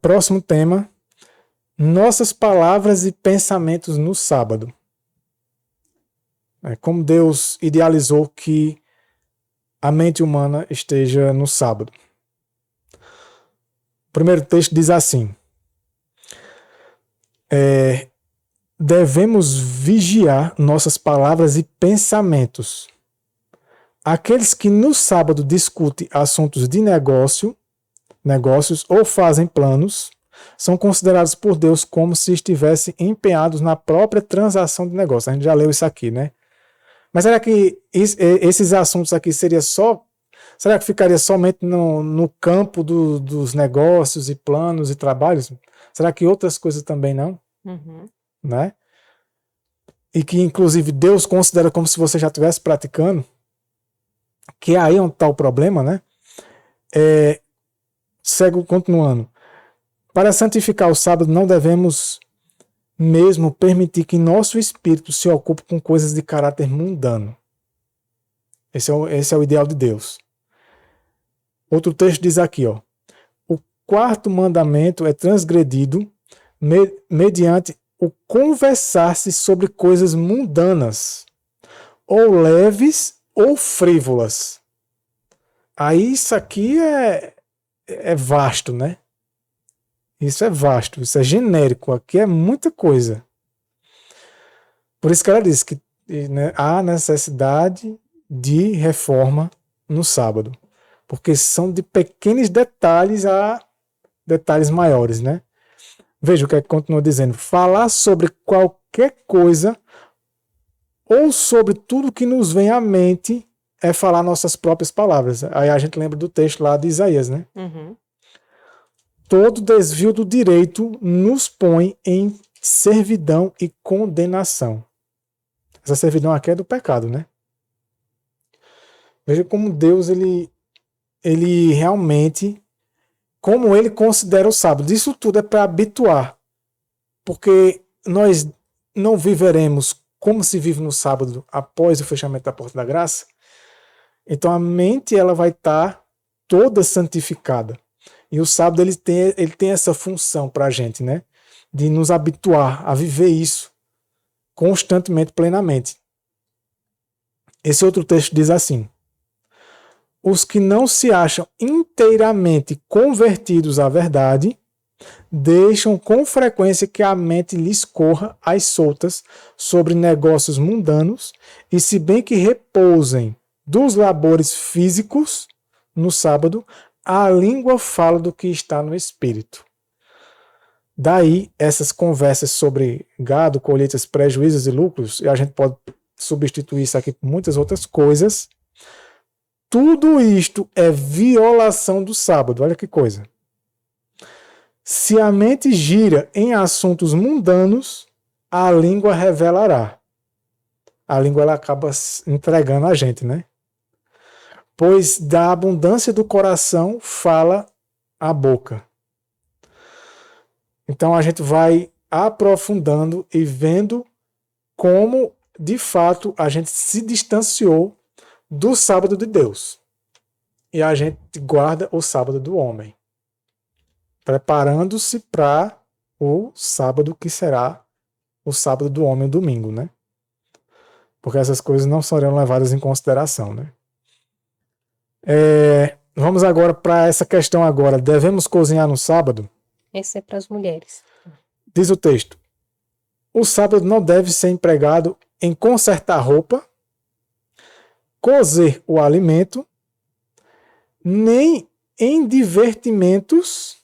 Próximo tema: nossas palavras e pensamentos no sábado. Como Deus idealizou que a mente humana esteja no sábado. O primeiro texto diz assim: devemos vigiar nossas palavras e pensamentos. Aqueles que no sábado discutem assuntos de negócios ou fazem planos, são considerados por Deus como se estivessem empenhados na própria transação de negócio. A gente já leu isso aqui, né? Mas será que esses assuntos aqui será que ficaria somente no campo dos negócios e planos e trabalhos? Será que outras coisas também não? Né? E que inclusive Deus considera como se você já estivesse praticando, que aí é onde está o problema, né? Segue continuando. Para santificar o sábado, não devemos mesmo permitir que nosso espírito se ocupe com coisas de caráter mundano. Esse é o ideal de Deus. Outro texto diz aqui, ó: o quarto mandamento é transgredido mediante o conversar-se sobre coisas mundanas, ou leves ou frívolas. Aí isso aqui é vasto, né? Isso é vasto, isso é genérico, aqui é muita coisa. Por isso que ela diz que, né, há necessidade de reforma no sábado, porque são de pequenos detalhes a detalhes maiores, né? Veja o que é que continua dizendo: falar sobre qualquer coisa ou sobre tudo que nos vem à mente é falar nossas próprias palavras. Aí a gente lembra do texto lá de Isaías, né? Todo desvio do direito nos põe em servidão e condenação. Essa servidão aqui é do pecado, né? Veja como Deus, ele realmente, como ele considera o sábado. Isso tudo é para habituar. Porque nós não viveremos como se vive no sábado após o fechamento da porta da graça. Então a mente ela vai estar toda santificada. E o sábado ele tem essa função para a gente, né? De nos habituar a viver isso constantemente, plenamente. Esse outro texto diz assim: os que não se acham inteiramente convertidos à verdade deixam com frequência que a mente lhes corra às soltas sobre negócios mundanos, e se bem que repousem dos labores físicos no sábado, a língua fala do que está no espírito. Daí essas conversas sobre gado, colheitas, prejuízos e lucros, e a gente pode substituir isso aqui por muitas outras coisas. Tudo isto é violação do sábado. Olha que coisa. Se a mente gira em assuntos mundanos, a língua revelará. A língua ela acaba entregando a gente, né? Pois da abundância do coração fala a boca. Então a gente vai aprofundando e vendo como, de fato, a gente se distanciou do sábado de Deus. E a gente guarda o sábado do homem, preparando-se para o sábado que será o sábado do homem, o domingo, né? Porque essas coisas não serão levadas em consideração, né? Vamos agora para essa questão agora. Devemos cozinhar no sábado?
Esse é para as mulheres.
Diz o texto. O sábado não deve ser empregado em consertar roupa, cozer o alimento, nem em divertimentos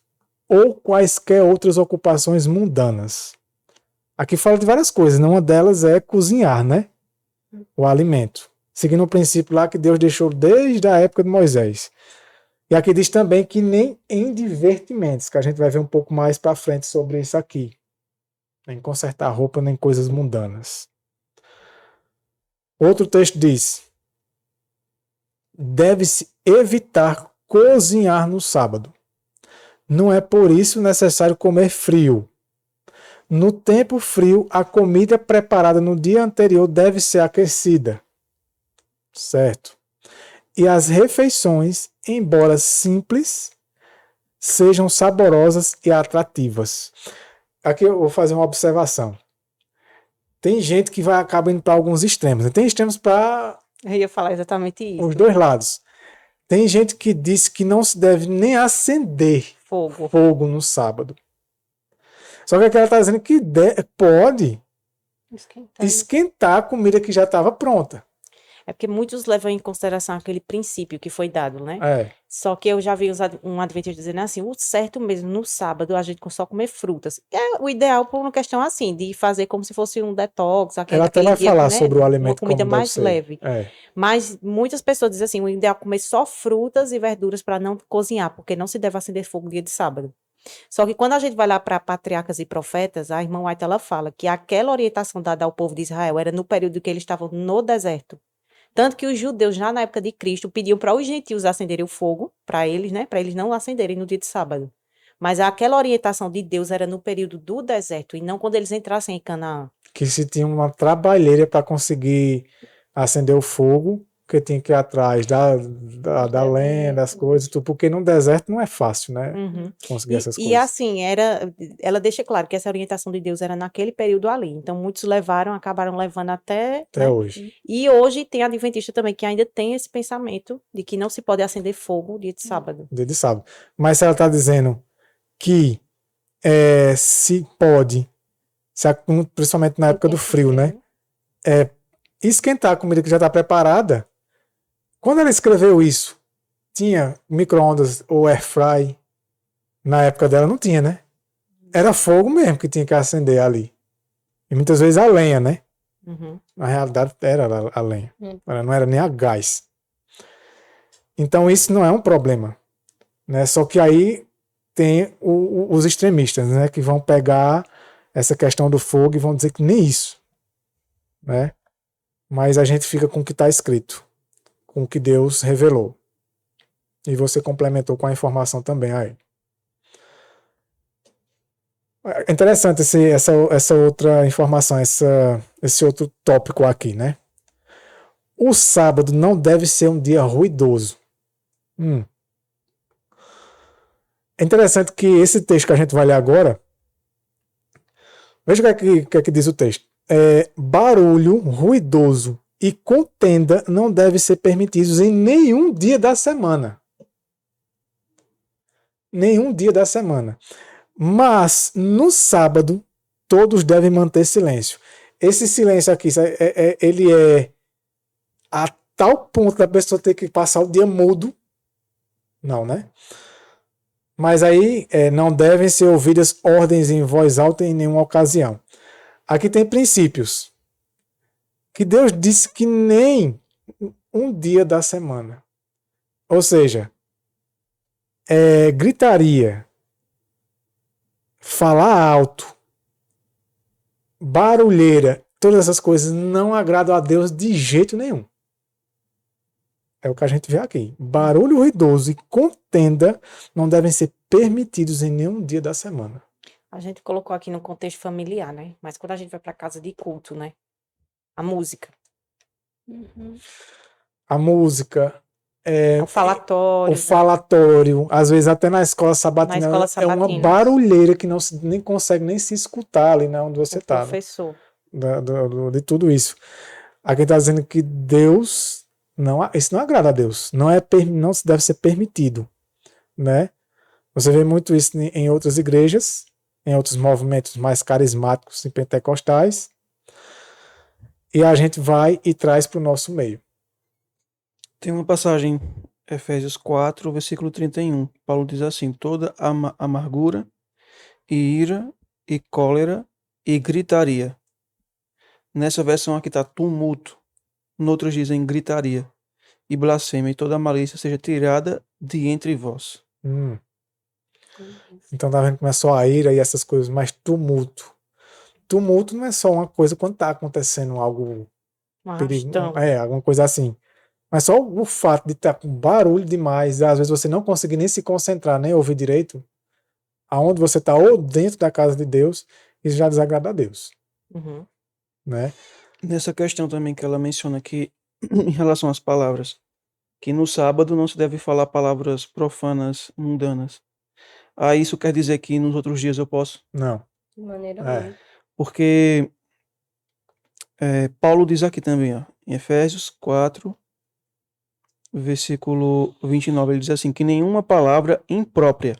ou quaisquer outras ocupações mundanas. Aqui fala de várias coisas, né? Uma delas é cozinhar, né? O alimento. Seguindo o princípio lá que Deus deixou desde a época de Moisés. E aqui diz também que nem em divertimentos, que a gente vai ver um pouco mais para frente sobre isso aqui. Nem consertar roupa, nem coisas mundanas. Outro texto diz: deve-se evitar cozinhar no sábado. Não é por isso necessário comer frio. No tempo frio, a comida preparada no dia anterior deve ser aquecida. Certo? E as refeições, embora simples, sejam saborosas e atrativas. Aqui eu vou fazer uma observação. Tem gente que vai acabar indo para alguns extremos. Tem extremos para
Eu ia falar exatamente isso.
os dois lados. Tem gente que diz que não se deve nem acender fogo no sábado. Só que aqui ela está dizendo que pode esquentar a comida que já estava pronta.
É porque muitos levam em consideração aquele princípio que foi dado, né?
É.
Só que eu já vi um adventista dizendo assim, o certo mesmo, no sábado, a gente só comer frutas. É o ideal por uma questão assim, de fazer como se fosse um detox.
Ela até vai falar
né,
sobre o alimento
uma comida
como deve
mais
ser.
leve.
É.
Mas muitas pessoas dizem assim, o ideal é comer só frutas e verduras para não cozinhar, porque não se deve acender fogo dia de sábado. Só que quando a gente vai lá para Patriarcas e Profetas, a irmã White, ela fala que aquela orientação dada ao povo de Israel era no período que eles estavam no deserto. Tanto que os judeus, já na época de Cristo, pediam para os gentios acenderem o fogo, para eles, né? Para eles não acenderem no dia de sábado. Mas aquela orientação de Deus era no período do deserto, e não quando eles entrassem em Canaã.
Que se tinha uma trabalheira para conseguir acender o fogo, que tinha que ir atrás da lenha, das coisas, tudo, porque no deserto não é fácil, né?
Uhum.
Conseguir essas
E
coisas.
assim, ela deixa claro que essa orientação de Deus era naquele período ali. Então, muitos acabaram levando até
Até hoje.
E hoje tem adventista também que ainda tem esse pensamento de que não se pode acender fogo dia de sábado.
Dia de sábado. Mas se ela está dizendo que se pode, principalmente na época do frio, né? Esquentar a comida que já está preparada. Quando ela escreveu isso, tinha micro-ondas ou air fry? Na época dela não tinha, né? Era fogo mesmo que tinha que acender ali. E muitas vezes a lenha, né?
Uhum.
Na realidade era a lenha. Ela não era nem a gás. Então isso não é um problema, né? Só que aí tem os extremistas, né? Que vão pegar essa questão do fogo e vão dizer que nem isso, né? Mas a gente fica com o que está escrito, com o que Deus revelou. E você complementou com a informação também aí. É interessante essa outra informação, esse outro tópico aqui, né? O sábado não deve ser um dia ruidoso. É interessante que esse texto que a gente vai ler agora, veja o que é que diz o texto. Barulho ruidoso e contenda não deve ser permitidos em nenhum dia da semana. Nenhum dia da semana. Mas no sábado todos devem manter silêncio. Esse silêncio aqui, ele é a tal ponto da pessoa ter que passar o dia mudo. Não, né? Mas aí não devem ser ouvidas ordens em voz alta em nenhuma ocasião. Aqui tem princípios. Que Deus disse que nem um dia da semana. Ou seja, gritaria, falar alto, barulheira, todas essas coisas não agradam a Deus de jeito nenhum. É o que a gente vê aqui. Barulho ruidoso e contenda não devem ser permitidos em nenhum dia da semana.
A gente colocou aqui no contexto familiar, né? Mas quando a gente vai para casa de culto, né? A música.
A música.
O falatório.
O falatório. Às vezes até na escola sabatina. É uma barulheira que não se, nem consegue nem se escutar ali onde você está.
Professor.
Né? De tudo isso. Aqui está dizendo que Deus Isso não agrada a Deus. Não se deve ser permitido, né? Você vê muito isso em outras igrejas, em outros movimentos mais carismáticos e pentecostais, e a gente vai e traz para o nosso meio.
Tem uma passagem, Efésios 4, versículo 31. Paulo diz assim: toda amargura e ira e cólera e gritaria. Nessa versão aqui está tumulto. Noutros dizem gritaria e blasfêmia, e toda malícia seja tirada de entre vós.
Então tá vendo como é só a ira e essas coisas, mas tumulto. Tumulto não é só uma coisa quando tá acontecendo algo perigoso, alguma coisa assim. Mas só o fato de estar com barulho demais, às vezes você não conseguir nem se concentrar, nem ouvir direito, aonde você está ou dentro da casa de Deus, isso já desagrada a Deus. Né?
Nessa questão também que ela menciona aqui, em relação às palavras, que no sábado não se deve falar palavras profanas, mundanas. Isso quer dizer que nos outros dias eu posso?
Não.
De maneira alguma.
Porque Paulo diz aqui também, ó, em Efésios 4, versículo 29, ele diz assim, que nenhuma palavra imprópria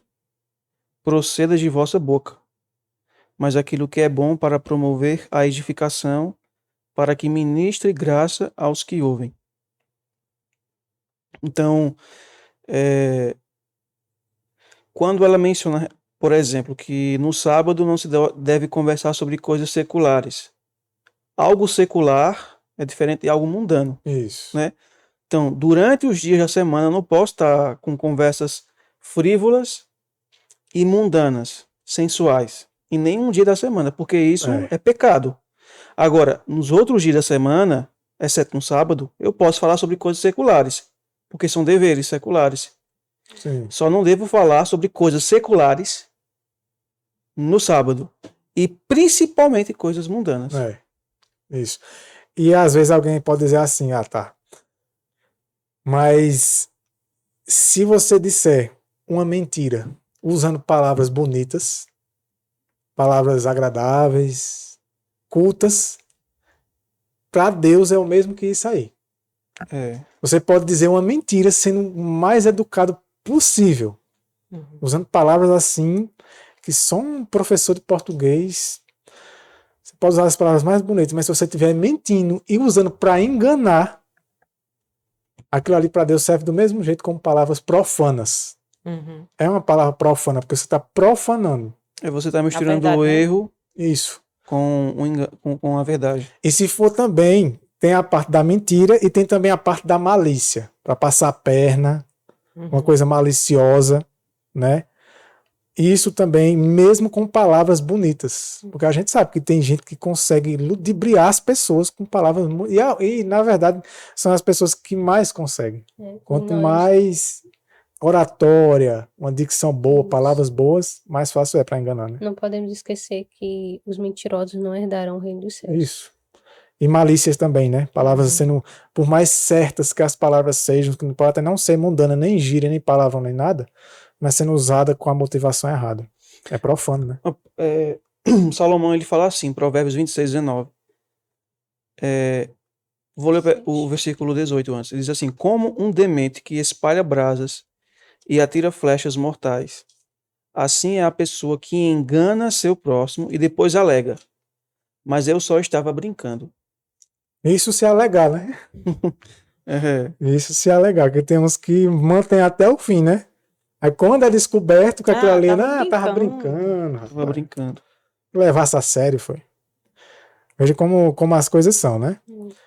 proceda de vossa boca, mas aquilo que é bom para promover a edificação, para que ministre graça aos que ouvem. Então, quando ela menciona, por exemplo, que no sábado não se deve conversar sobre coisas seculares. Algo secular é diferente de algo mundano.
Isso.
Né? Então, durante os dias da semana, eu não posso estar com conversas frívolas e mundanas, sensuais, em nenhum dia da semana, porque isso é pecado. Agora, nos outros dias da semana, exceto no sábado, eu posso falar sobre coisas seculares, porque são deveres seculares.
Sim.
Só não devo falar sobre coisas seculares no sábado. E principalmente coisas mundanas.
Isso. E às vezes alguém pode dizer assim, tá. Mas se você disser uma mentira usando palavras bonitas, palavras agradáveis, cultas, para Deus é o mesmo que isso aí. Você pode dizer uma mentira sendo o mais educado possível, usando palavras assim que só um professor de português. Você pode usar as palavras mais bonitas, mas se você estiver mentindo e usando para enganar, aquilo ali para Deus serve do mesmo jeito como palavras profanas. É uma palavra profana, porque você está profanando.
Você está misturando o erro
isso
com a verdade.
E se for também, tem a parte da mentira e tem também a parte da malícia, para passar a perna, uma coisa maliciosa, né? Isso também, mesmo com palavras bonitas. Porque a gente sabe que tem gente que consegue ludibriar as pessoas com palavras. E na verdade, são as pessoas que mais conseguem. Quanto mais oratória, uma dicção boa, palavras boas, mais fácil é para enganar. Né?
Não podemos esquecer que os mentirosos não herdarão o reino dos céus.
Isso. E malícias também, né? Palavras sendo, por mais certas que as palavras sejam, que pode até não ser mundana, nem gíria, nem palavra, nem nada, mas sendo usada com a motivação errada. É profano, né?
Salomão, ele fala assim, Provérbios 26, 19. Vou ler o versículo 18 antes. Ele diz assim, como um demente que espalha brasas e atira flechas mortais, assim é a pessoa que engana seu próximo e depois alega, mas eu só estava brincando.
Isso se alegar, né? Isso se alegar, que tem uns que mantêm até o fim, né? Aí quando é descoberto que aquilo ali, tava brincando.
Tava brincando.
Levar-se a sério, foi. Veja como as coisas são, né?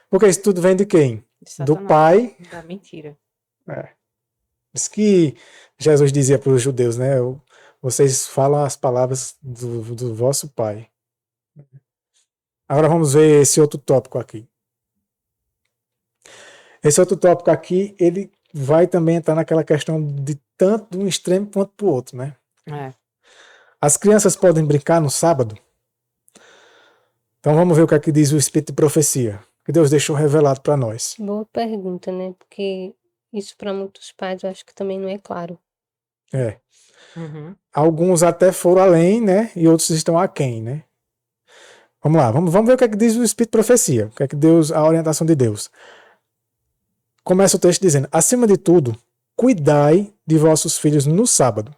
Porque isso tudo vem de quem? Do Pai.
Da mentira.
Isso que Jesus dizia para os judeus, né? Vocês falam as palavras do vosso Pai. Agora vamos ver esse outro tópico aqui. Esse outro tópico aqui, ele vai também entrar naquela questão de tanto de um extremo quanto para o outro, né? As crianças podem brincar no sábado? Então vamos ver o que aqui diz o Espírito de Profecia, que Deus deixou revelado para nós.
Boa pergunta, né? Porque isso para muitos pais eu acho que também não é claro.
Alguns até foram além, né? E outros estão aquém, né? Vamos lá, vamos ver o que é que diz o Espírito de Profecia, o que é que Deus, a orientação de Deus. começa o texto dizendo: acima de tudo, cuidai de vossos filhos no sábado.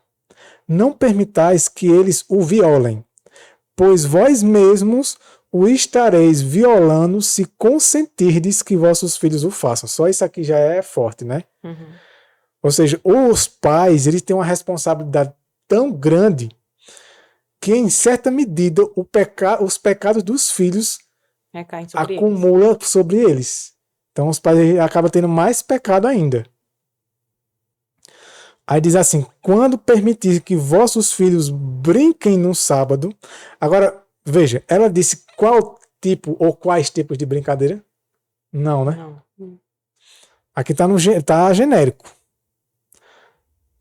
Não permitais que eles o violem, pois vós mesmos o estareis violando se consentirdes que vossos filhos o façam. Só isso aqui já é forte, né?
Uhum.
Ou seja, os pais, eles têm uma responsabilidade tão grande que, em certa medida, os pecados dos filhos
Recaem sobre eles.
acumulam sobre eles. Então, os pais acabam tendo mais pecado ainda. Aí diz assim: quando permitir que vossos filhos brinquem no sábado. Agora, veja, ela disse qual tipo ou quais tipos de brincadeira? Não, né?
Não.
Aqui tá genérico.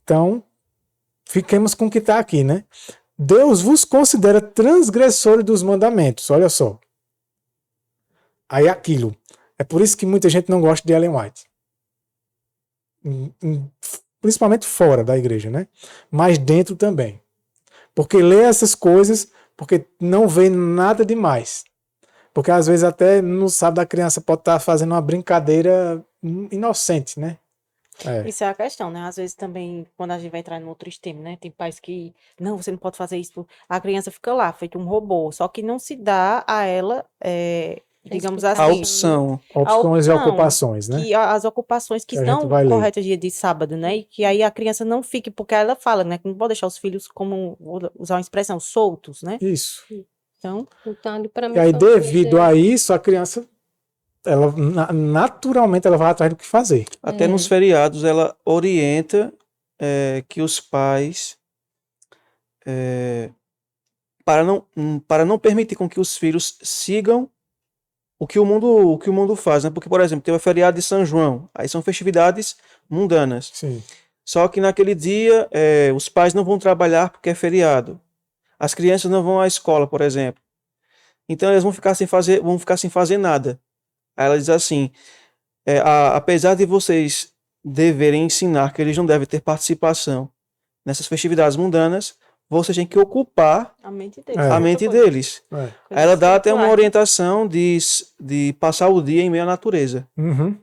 Então, fiquemos com o que está aqui, né? Deus vos considera transgressores dos mandamentos. Olha só. Aí aquilo. É por isso que muita gente não gosta de Ellen White. Principalmente fora da igreja, né? Mas dentro também. Porque lê essas coisas, porque não vê nada demais. Porque às vezes até no sábado a criança pode estar fazendo uma brincadeira inocente, né?
Isso é a questão, né? Às vezes também, quando a gente vai entrar em outro extremo, né? Tem pais que, não, você não pode fazer isso. A criança fica lá, feito um robô. Só que não se dá a ela, digamos
explicação.
A
assim,
opção.
Opções e
opção
ocupações, né?
que as ocupações que
Que a gente
estão
vai ler.
corretas dia de sábado, né? E que aí a criança não fique, porque ela fala, né? Que não pode deixar os filhos, como vou usar uma expressão, soltos, né?
Isso.
Então,
Então, ali para mim
E aí,
foi uma
devido
coisa-
a isso, a criança, ela naturalmente, ela vai atrás do que fazer.
Até nos feriados ela orienta que os pais, para não permitir com que os filhos sigam o que o mundo faz, né? Porque, por exemplo, tem o feriado de São João, aí são festividades mundanas.
Sim.
Só que naquele dia os pais não vão trabalhar porque é feriado. As crianças não vão à escola, por exemplo. Então eles vão ficar sem fazer nada. Aí ela diz assim: apesar de vocês deverem ensinar que eles não devem ter participação nessas festividades mundanas, vocês têm que ocupar
a mente deles.
É.
a mente deles.
É.
Aí ela dá até uma
Coisas
orientação de passar o dia em meio à natureza.
Uhum.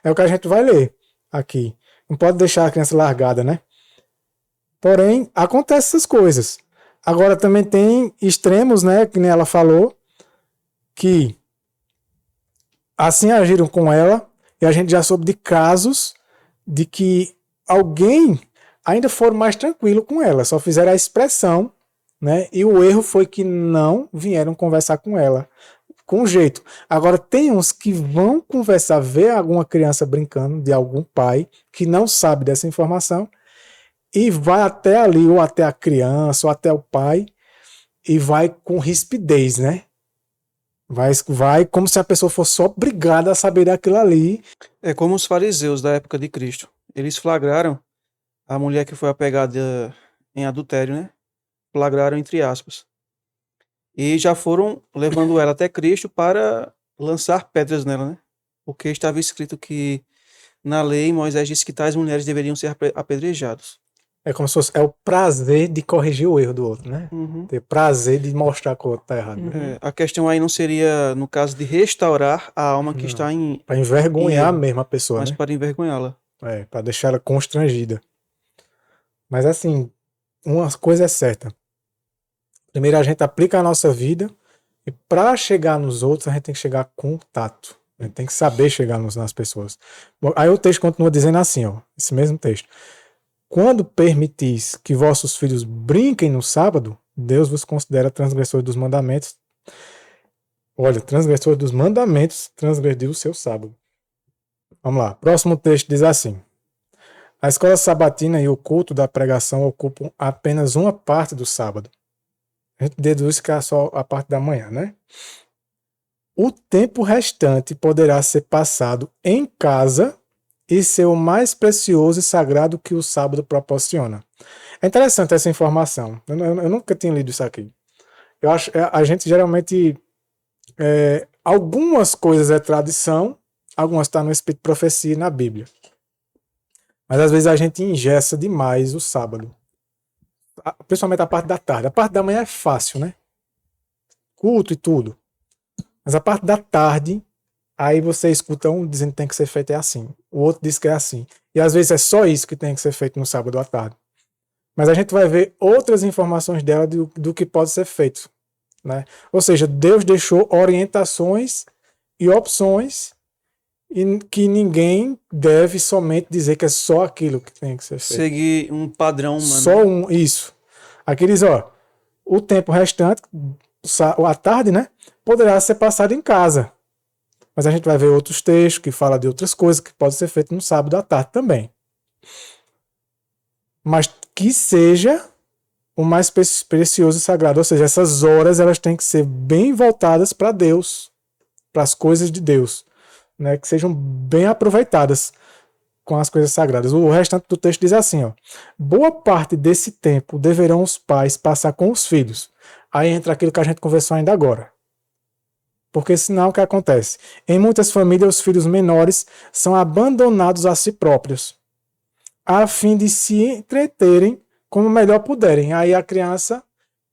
É o que a gente vai ler aqui. Não pode deixar a criança largada, né? Porém, acontecem essas coisas. Agora também tem extremos, né? Que nem ela falou, que assim agiram com ela, e a gente já soube de casos de que alguém ainda foram mais tranquilo com ela, só fizeram a expressão, né? E o erro foi que não vieram conversar com ela com jeito. Agora tem uns que vão conversar, ver alguma criança brincando de algum pai que não sabe dessa informação e vai até ali, ou até a criança, ou até o pai, e vai com rispidez, né? Vai como se a pessoa fosse obrigada a saber daquilo ali.
É como os fariseus da época de Cristo. Eles flagraram a mulher que foi apegada em adultério, né? Flagraram entre aspas. E já foram levando ela até Cristo para lançar pedras nela, né? Porque estava escrito que na lei Moisés disse que tais mulheres deveriam ser apedrejados.
É como se fosse o prazer de corrigir o erro do outro, né?
Uhum.
Ter prazer de mostrar que o outro tá errado. Né?
A questão aí não seria, no caso, de restaurar a alma que
Não.
está em
Para envergonhar
erro,
mesmo a pessoa,
mas
né?
para envergonhá-la.
Para deixar ela constrangida. Mas assim, uma coisa é certa. Primeiro a gente aplica a nossa vida e para chegar nos outros a gente tem que chegar com tato. A gente tem que saber chegar nas pessoas. Bom, aí o texto continua dizendo assim, ó, esse mesmo texto. Quando permitis que vossos filhos brinquem no sábado, Deus vos considera transgressores dos mandamentos. Olha, transgressor dos mandamentos, transgrediu o seu sábado. Vamos lá. Próximo texto diz assim: a escola sabatina e o culto da pregação ocupam apenas uma parte do sábado. A gente deduz que é só a parte da manhã, né? O tempo restante poderá ser passado em casa e ser o mais precioso e sagrado que o sábado proporciona. É interessante essa informação. Eu nunca tinha lido isso aqui. Eu acho a gente geralmente algumas coisas é tradição, algumas estão no Espírito de Profecia e na Bíblia. Mas às vezes a gente engessa demais o sábado. Principalmente a parte da tarde. A parte da manhã é fácil, né? Culto e tudo. Mas a parte da tarde, Aí você escuta um dizendo que tem que ser feito é assim, o outro diz que é assim. E às vezes é só isso que tem que ser feito no sábado à tarde. Mas a gente vai ver outras informações dela do que pode ser feito, né? Ou seja, Deus deixou orientações e opções e que ninguém deve somente dizer que é só aquilo que tem que ser feito.
Seguir um padrão, mano.
Só isso. Aqui diz, ó, o tempo restante, a tarde, né, poderá ser passado em casa. Mas a gente vai ver outros textos que falam de outras coisas que podem ser feitas no sábado à tarde também. Mas que seja o mais precioso e sagrado. Ou seja, essas horas elas têm que ser bem voltadas para Deus, para as coisas de Deus, né? Que sejam bem aproveitadas com as coisas sagradas. O restante do texto diz assim, ó: boa parte desse tempo deverão os pais passar com os filhos. Aí entra aquilo que a gente conversou ainda agora. Porque senão o que acontece? Em muitas famílias, os filhos menores são abandonados a si próprios, a fim de se entreterem como melhor puderem. Aí a criança,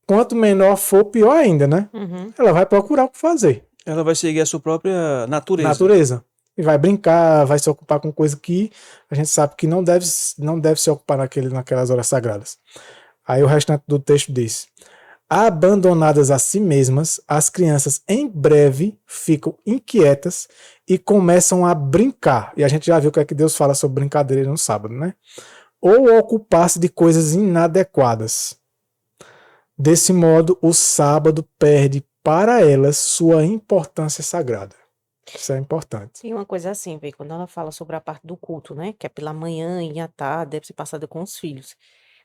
quanto menor for, pior ainda, né?
Uhum.
Ela vai procurar o que fazer.
Ela vai seguir a sua própria
Natureza. E vai brincar, vai se ocupar com coisa que a gente sabe que não deve se ocupar naquelas horas sagradas. Aí o restante do texto diz: abandonadas a si mesmas, as crianças em breve ficam inquietas e começam a brincar. E a gente já viu o que é que Deus fala sobre brincadeira no sábado, né? Ou ocupar-se de coisas inadequadas. Desse modo, o sábado perde para elas sua importância sagrada. Isso é importante.
E uma coisa assim, vê, quando ela fala sobre a parte do culto, né? Que é pela manhã e à tarde, deve ser passada com os filhos.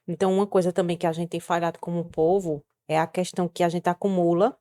Então, uma coisa também que a gente tem falhado como povo é a questão que a gente acumula,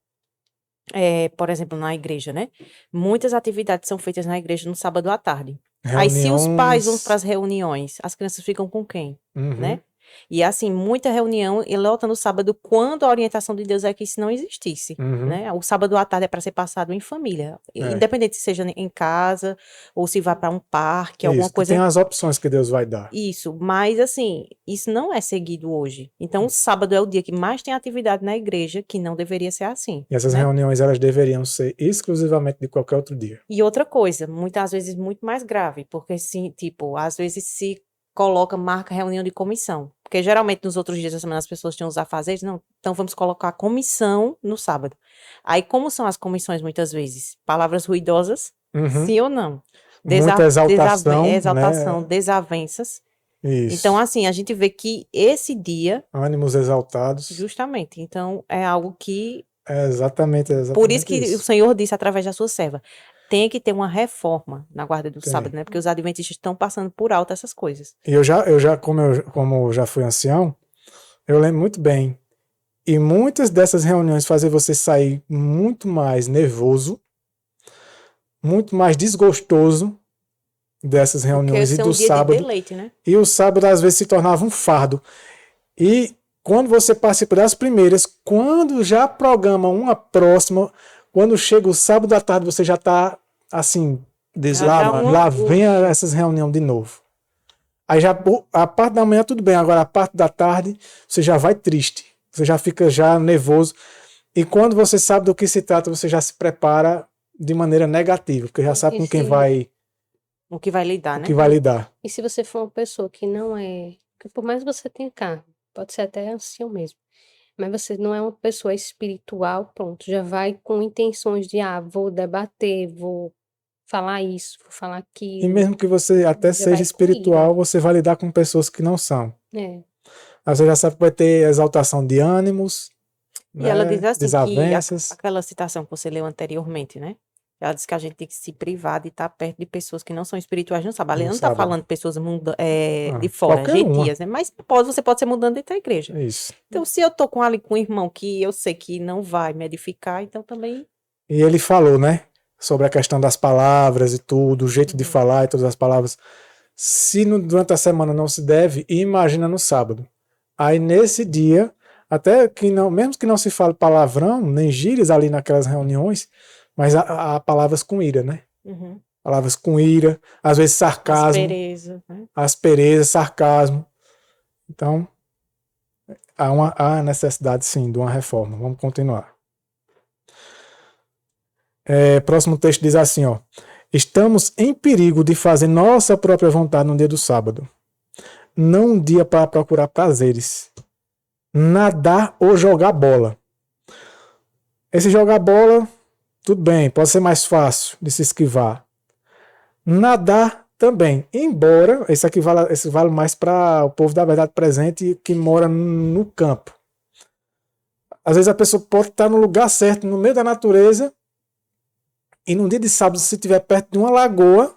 por exemplo, na igreja, né? Muitas atividades são feitas na igreja no sábado à tarde. Aí, se os pais vão para as reuniões, as crianças ficam com quem?
Uhum.
Né? E assim, muita reunião e lota no sábado, quando a orientação de Deus é que isso não existisse,
Uhum.
né? O sábado à tarde é para ser passado em família, independente se seja em casa ou se vá para um parque, alguma
Isso,
coisa.
tem as opções que Deus vai dar.
Isso, mas assim, isso não é seguido hoje. Então, o sábado é o dia que mais tem atividade na igreja, que não deveria ser assim.
E essas reuniões, elas deveriam ser exclusivamente de qualquer outro dia.
E outra coisa, muitas vezes muito mais grave, porque assim, tipo, às vezes se marca reunião de comissão. Porque geralmente nos outros dias da semana as pessoas tinham os afazeres, não, então vamos colocar comissão no sábado. Aí como são as comissões muitas vezes? Palavras ruidosas, sim ou não?
Muita exaltação,
exaltação,
né?
desavenças.
Isso.
Então assim, a gente vê que esse dia...
ânimos exaltados.
Justamente, então é algo que...
É exatamente
Por isso que
isso.
o Senhor disse através da sua serva, tem que ter uma reforma na guarda do sábado, né? Porque os adventistas estão passando por alto essas coisas.
E como eu já fui ancião, eu lembro muito bem. E muitas dessas reuniões fazem você sair muito mais nervoso, muito mais desgostoso dessas reuniões e do sábado.
De deleite, né?
E o sábado às vezes se tornava um fardo. E quando você participa das primeiras, quando já programa uma próxima, quando chega o sábado à tarde, você já está assim, lá vem essas reuniões de novo. Aí já a parte da manhã tudo bem, agora a parte da tarde você já vai triste, você já fica já nervoso. E quando você sabe do que se trata, você já se prepara de maneira negativa, porque já sabe com quem vai...
O que vai lidar, né?
O que vai lidar.
E se você for uma pessoa que não é... Que por mais que você tenha carne, pode ser até ancião mesmo, mas você não é uma pessoa espiritual, pronto, já vai com intenções de, vou debater, vou falar isso, vou falar aquilo.
E mesmo que você até seja espiritual, você vai lidar com pessoas que não são.
É.
Aí você já sabe que vai ter exaltação de ânimos,
e ela diz assim,
desavenças.
Que aquela citação que você leu anteriormente, né? Ela diz que a gente tem que se privar de estar perto de pessoas que não são espirituais no sábado. Ela não está falando de pessoas de fora, gentias, né? Mas você pode ser mudando dentro da igreja.
Isso.
Então, se eu tô com um irmão que eu sei que não vai me edificar, então também...
E ele falou, né? Sobre a questão das palavras e tudo, o jeito de falar e todas as palavras. Se durante a semana não se deve, imagina no sábado. Aí nesse dia, até que não, mesmo que não se fale palavrão, nem gírias ali naquelas reuniões, mas há palavras com ira, né?
Uhum.
Palavras com ira, às vezes sarcasmo.
Aspereza, né?
Aspereza, sarcasmo. Então, há necessidade, sim, de uma reforma. Vamos continuar. Próximo texto diz assim, ó. Estamos em perigo de fazer nossa própria vontade no dia do sábado. Não um dia para procurar prazeres. Nadar ou jogar bola. Esse jogar bola, tudo bem, pode ser mais fácil de se esquivar. Nadar também, embora esse vale mais para o povo da verdade presente que mora no campo. Às vezes a pessoa pode estar no lugar certo, no meio da natureza, e no dia de sábado, se estiver perto de uma lagoa,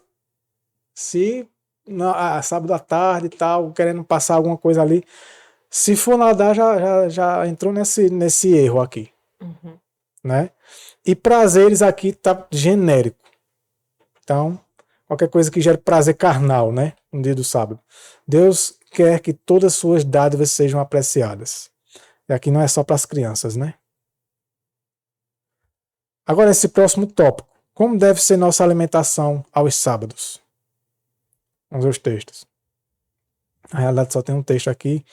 sábado à tarde e tal, querendo passar alguma coisa ali, se for nadar, já entrou nesse erro aqui.
Uhum.
Né? E prazeres aqui tá genérico. Então, qualquer coisa que gere prazer carnal, né? No dia do sábado. Deus quer que todas as suas dádivas sejam apreciadas. E aqui não é só para as crianças, né? Agora, esse próximo tópico. Como deve ser nossa alimentação aos sábados? Vamos ver os textos. Na realidade, só tem um texto aqui.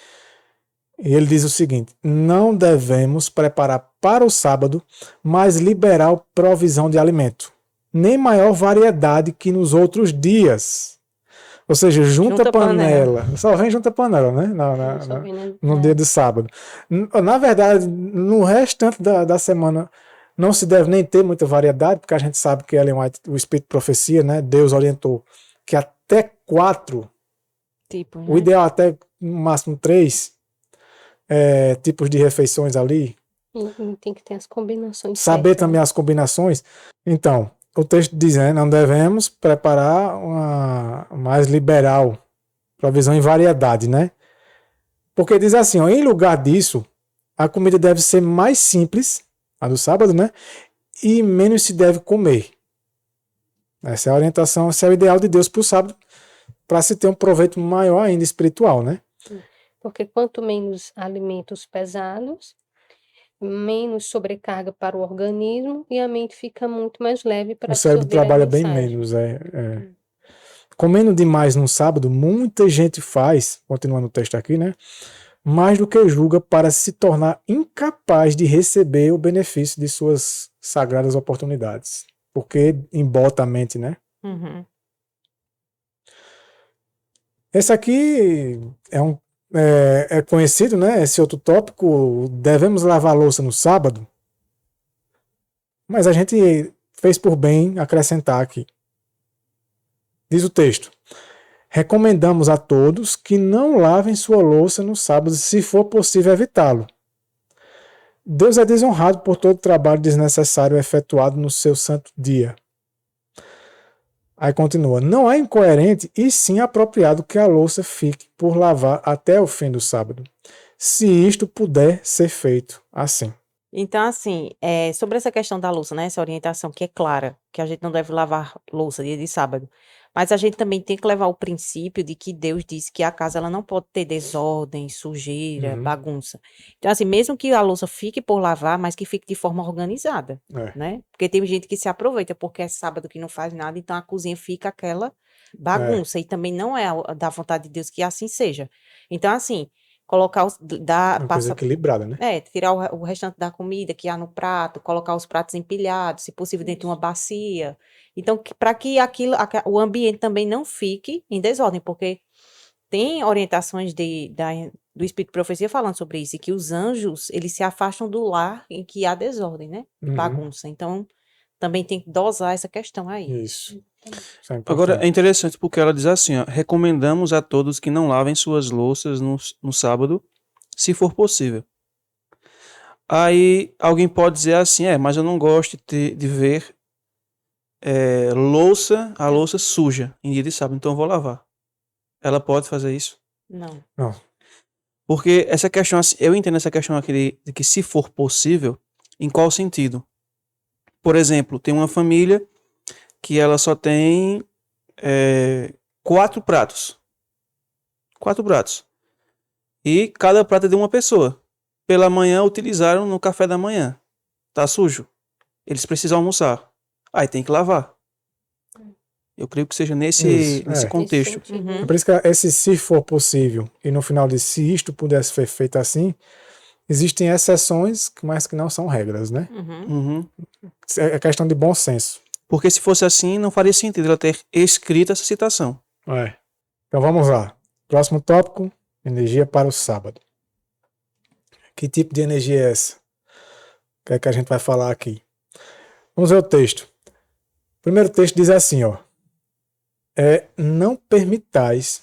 E ele diz o seguinte: não devemos preparar para o sábado mais liberal provisão de alimento, nem maior variedade que nos outros dias. Ou seja, junta panela. Só vem junta panela, né? No dia do sábado. Na verdade, no restante da semana não se deve nem ter muita variedade, porque a gente sabe que Ellen White, o Espírito de Profecia, né? Deus orientou que até 4,
Tipo,
o ideal até no máximo 3, tipos de refeições ali.
E tem que ter as combinações.
Saber
certas,
também
né?
as combinações. Então, o texto diz, né, não devemos preparar uma mais liberal provisão em variedade, né? Porque diz assim, ó, em lugar disso, a comida deve ser mais simples, a do sábado, né? E menos se deve comer. Essa é a orientação, esse é o ideal de Deus para o sábado, para se ter um proveito maior ainda espiritual, né?
Porque quanto menos alimentos pesados, menos sobrecarga para o organismo e a mente fica muito mais leve para
O cérebro
absorver a
trabalha bem
mensagem.
menos. Comendo demais no sábado, muita gente faz, continuando o texto aqui, né? Mais do que julga para se tornar incapaz de receber o benefício de suas sagradas oportunidades. Porque embota a mente, né?
Uhum.
Esse aqui é conhecido, né? Esse outro tópico, devemos lavar a louça no sábado. Mas a gente fez por bem acrescentar aqui. Diz o texto: recomendamos a todos que não lavem sua louça no sábado, se for possível evitá-lo. Deus é desonrado por todo trabalho desnecessário efetuado no seu santo dia. Aí continua: não é incoerente e sim apropriado que a louça fique por lavar até o fim do sábado, se isto puder ser feito assim.
Então, assim, sobre essa questão da louça, né? Essa orientação que é clara, que a gente não deve lavar louça dia de sábado. Mas a gente também tem que levar o princípio de que Deus disse que a casa ela não pode ter desordem, sujeira, bagunça. Então, assim, mesmo que a louça fique por lavar, mas que fique de forma organizada, né? Porque tem gente que se aproveita porque é sábado que não faz nada, então a cozinha fica aquela bagunça. E também não é da vontade de Deus que assim seja. Então, assim, colocar
Uma coisa equilibrada, né?
Tirar o restante da comida que há no prato, colocar os pratos empilhados, se possível dentro de uma bacia. Então, para que o ambiente também não fique em desordem, porque tem orientações do Espírito de Profecia falando sobre isso, e que os anjos, eles se afastam do lar em que há desordem, né? E bagunça. Então, também tem que dosar essa questão aí.
Isso.
Agora, é interessante porque ela diz assim, ó, recomendamos a todos que não lavem suas louças no sábado, se for possível. Aí, alguém pode dizer assim, mas eu não gosto de ver a louça suja em dia de sábado, então eu vou lavar. Ela pode fazer isso?
Não.
Porque essa questão, eu entendo essa questão aqui de que se for possível, em qual sentido? Por exemplo, tem uma família que ela só tem 4 pratos. 4 pratos. E cada prato é de uma pessoa. Pela manhã utilizaram no café da manhã. Tá sujo. Eles precisam almoçar. Aí tem que lavar. Eu creio que seja nesse contexto.
É por isso que esse se for possível, e no final diz se isto pudesse ser feito assim, existem exceções, mas que não são regras, né? É questão de bom senso.
Porque se fosse assim, não faria sentido ela ter escrito essa citação.
Então vamos lá. Próximo tópico, energia para o sábado. Que tipo de energia é essa? O que é que a gente vai falar aqui? Vamos ver o texto. O primeiro texto diz assim, ó. Não permitais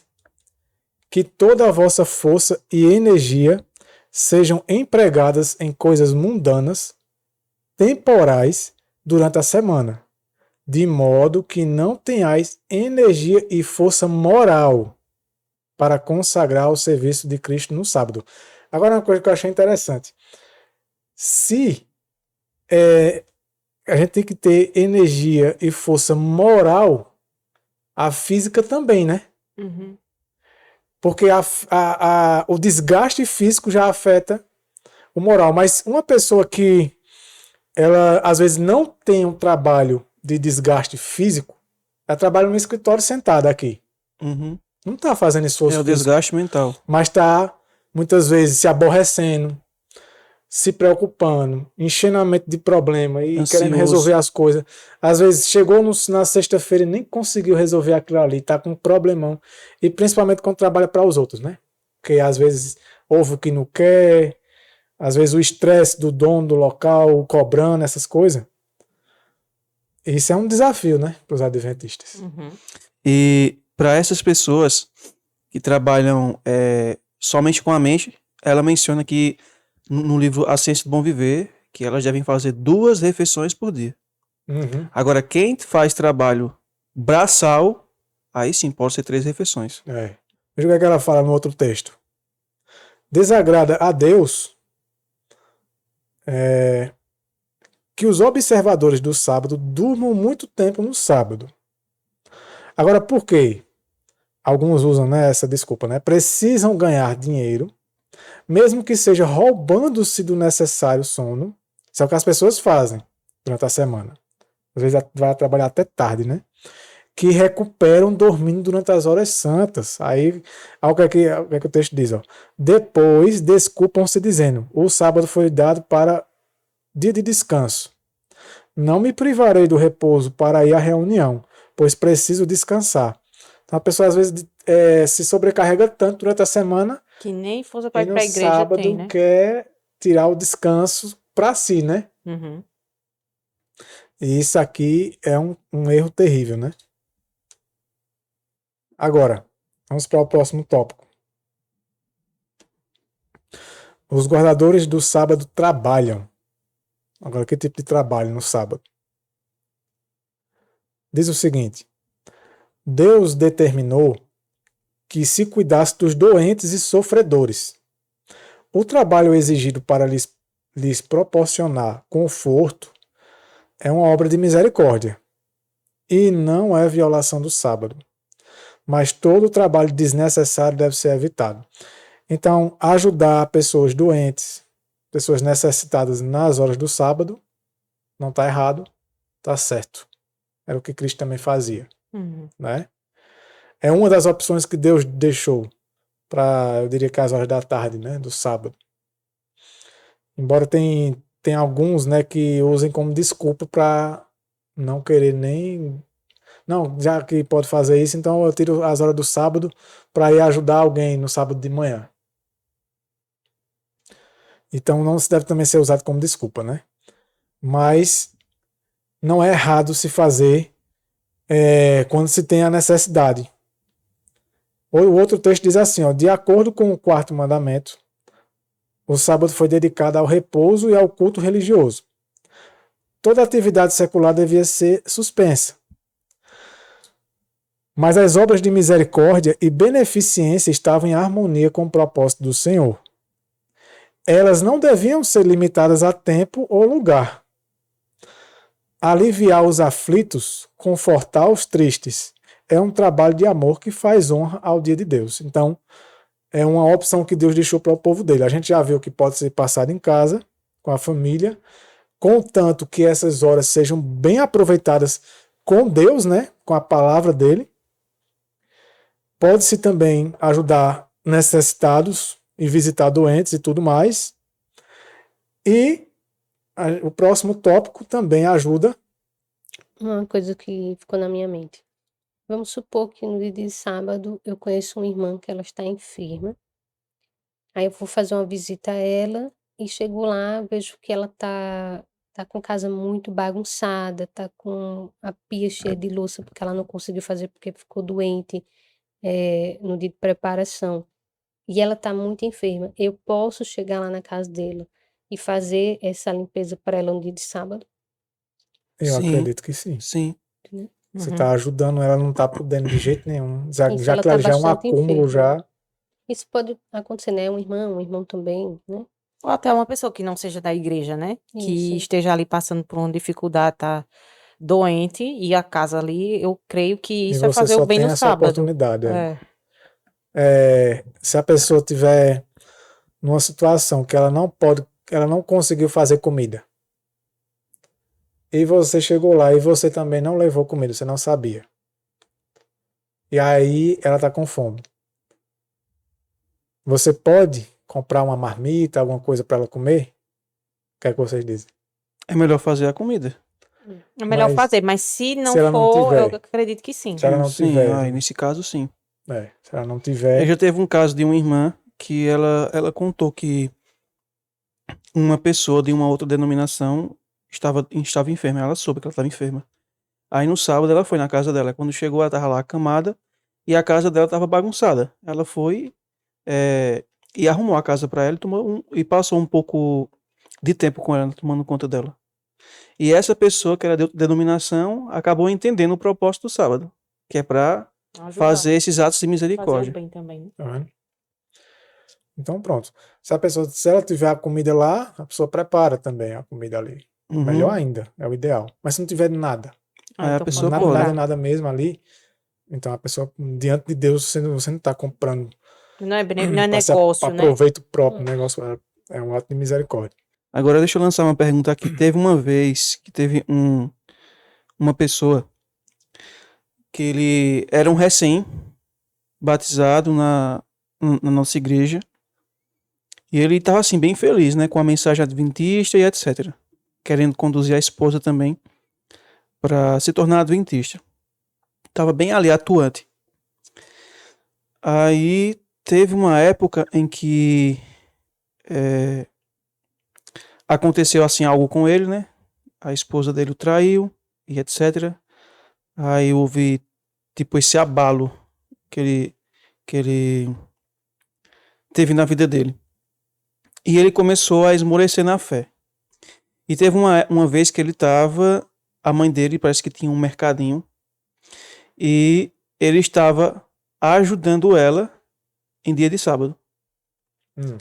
que toda a vossa força e energia sejam empregadas em coisas mundanas, temporais, durante a semana, de modo que não tenhais energia e força moral para consagrar o serviço de Cristo no sábado. Agora, uma coisa que eu achei interessante. Se a gente tem que ter energia e força moral, a física também, né?
Uhum.
Porque o desgaste físico já afeta o moral. Mas uma pessoa que ela às vezes não tem um trabalho de desgaste físico, ela trabalha no escritório sentada aqui.
Uhum.
Não está fazendo esforço
É o
físico,
desgaste mental.
mas está muitas vezes se aborrecendo, se preocupando, enchendo a mente de problema e
Ansioso.
querendo resolver as coisas. Às vezes chegou na sexta-feira e nem conseguiu resolver aquilo ali, está com um problemão. E principalmente quando trabalha para os outros, né? Porque às vezes ouve o que não quer, às vezes o estresse do dono do local, cobrando essas coisas. Isso é um desafio, né, para os adventistas.
Uhum.
E para essas pessoas que trabalham somente com a mente, ela menciona que no livro A Ciência do Bom Viver, que elas devem fazer 2 refeições por dia.
Uhum.
Agora, quem faz trabalho braçal, aí sim pode ser 3 refeições.
Veja o que é que ela fala no outro texto. Desagrada a Deus que os observadores do sábado durmam muito tempo no sábado. Agora, por quê? Alguns usam essa desculpa, né? Precisam ganhar dinheiro, mesmo que seja roubando-se do necessário sono. Isso é o que as pessoas fazem durante a semana. Às vezes vai trabalhar até tarde, né? Que recuperam dormindo durante as horas santas. Aí, o que é que o texto diz? Ó? Depois, desculpam-se dizendo, o sábado foi dado para dia de descanso. Não me privarei do repouso para ir à reunião, pois preciso descansar. Então a pessoa às vezes se sobrecarrega tanto durante a semana
Que nem força
e
para ir
no
para a igreja
sábado
tem, né?
quer tirar o descanso para si, né?
Uhum.
E isso aqui é um erro terrível, né? Agora, vamos para o próximo tópico. Os guardadores do sábado trabalham. Agora, que tipo de trabalho no sábado? Diz o seguinte: Deus determinou que se cuidasse dos doentes e sofredores. O trabalho exigido para lhes proporcionar conforto é uma obra de misericórdia e não é violação do sábado. Mas todo trabalho desnecessário deve ser evitado. Então, ajudar pessoas doentes, pessoas necessitadas nas horas do sábado, não está errado, está certo. Era o que Cristo também fazia.
Uhum.
Né? É uma das opções que Deus deixou para, eu diria que as horas da tarde, né, do sábado. Embora tem alguns, né, que usem como desculpa para não querer nem... Não, já que pode fazer isso, então eu tiro as horas do sábado para ir ajudar alguém no sábado de manhã. Então não se deve também ser usado como desculpa, né? Mas não é errado se fazer quando se tem a necessidade. O outro texto diz assim, ó, de acordo com o 4º mandamento, o sábado foi dedicado ao repouso e ao culto religioso. Toda atividade secular devia ser suspensa. Mas as obras de misericórdia e beneficência estavam em harmonia com o propósito do Senhor. Elas não deviam ser limitadas a tempo ou lugar. Aliviar os aflitos, confortar os tristes, é um trabalho de amor que faz honra ao dia de Deus. Então, é uma opção que Deus deixou para o povo dele. A gente já viu que pode ser passado em casa, com a família, contanto que essas horas sejam bem aproveitadas com Deus, né? Com a palavra dele. Pode-se também ajudar necessitados e visitar doentes e tudo mais. E o próximo tópico também ajuda
uma coisa que ficou na minha mente. Vamos supor que no dia de sábado eu conheço uma irmã que ela está enferma. Aí eu vou fazer uma visita a ela e chego lá, vejo que ela tá com casa muito bagunçada, tá com a pia cheia de louça porque ela não conseguiu fazer porque ficou doente, no dia de preparação. E ela tá muito enferma. Eu posso chegar lá na casa dela e fazer essa limpeza para ela no dia de sábado,
Eu
Sim,
acredito que sim.
sim.
entendeu?
Você
Uhum.
tá ajudando ela, não tá podendo de jeito nenhum. Já,
Isso,
já
ela
que
tá
ela já é um
bastante
acúmulo
enferma.
já.
Isso pode acontecer, né? Um irmão também, né?
Ou até uma pessoa que não seja da igreja, né? Que
Isso.
esteja ali passando por uma dificuldade, tá doente, e a casa ali, eu creio que
E
isso é
você
fazer o
só
bem
tem
no
essa
sábado.
oportunidade aí.
É.
Se a pessoa tiver numa situação que ela não pode, ela não conseguiu fazer comida, e você chegou lá e você também não levou comida, você não sabia. E aí ela tá com fome. Você pode comprar uma marmita, alguma coisa para ela comer? O que é que vocês dizem?
É melhor fazer a comida.
É melhor
Mas
fazer, mas se não
se ela não
for, eu
tiver,
acredito que sim.
se ela não
Sim,
tiver,
aí nesse caso sim.
se ela não
Eu
tiver,
já teve um caso de uma irmã que ela contou que uma pessoa de uma outra denominação estava enferma. Ela soube que ela estava enferma. Aí no sábado ela foi na casa dela. Quando chegou, ela estava lá acamada e a casa dela estava bagunçada. Ela foi e arrumou a casa para ela e passou um pouco de tempo com ela, tomando conta dela. E essa pessoa, que era de outra denominação, acabou entendendo o propósito do sábado, que é para
Ajudar,
fazer esses atos de
fazer o
misericórdia.
bem também, né?
tá vendo? Então pronto. Se ela tiver a comida lá, a pessoa prepara também a comida ali. Melhor
Uhum.
ainda, é o ideal. Mas se não tiver nada,
Aí a
Então
pessoa
pode
nada,
pode.
comprar.
nada mesmo ali, então a pessoa, diante de Deus, você não está comprando
Não é
para
negócio, né?
proveito próprio, o negócio é um ato de misericórdia.
Agora deixa eu lançar uma pergunta aqui. Teve uma vez que teve uma pessoa que ele era um recém-batizado na nossa igreja e ele estava assim bem feliz, né, com a mensagem adventista e etc. Querendo conduzir a esposa também para se tornar adventista. Tava bem ali atuante. Aí teve uma época em que aconteceu assim algo com ele, né? A esposa dele o traiu e etc. Aí houve tipo esse abalo que ele teve na vida dele. E ele começou a esmorecer na fé. E teve uma vez que ele tava, a mãe dele parece que tinha um mercadinho e ele estava ajudando ela em dia de sábado.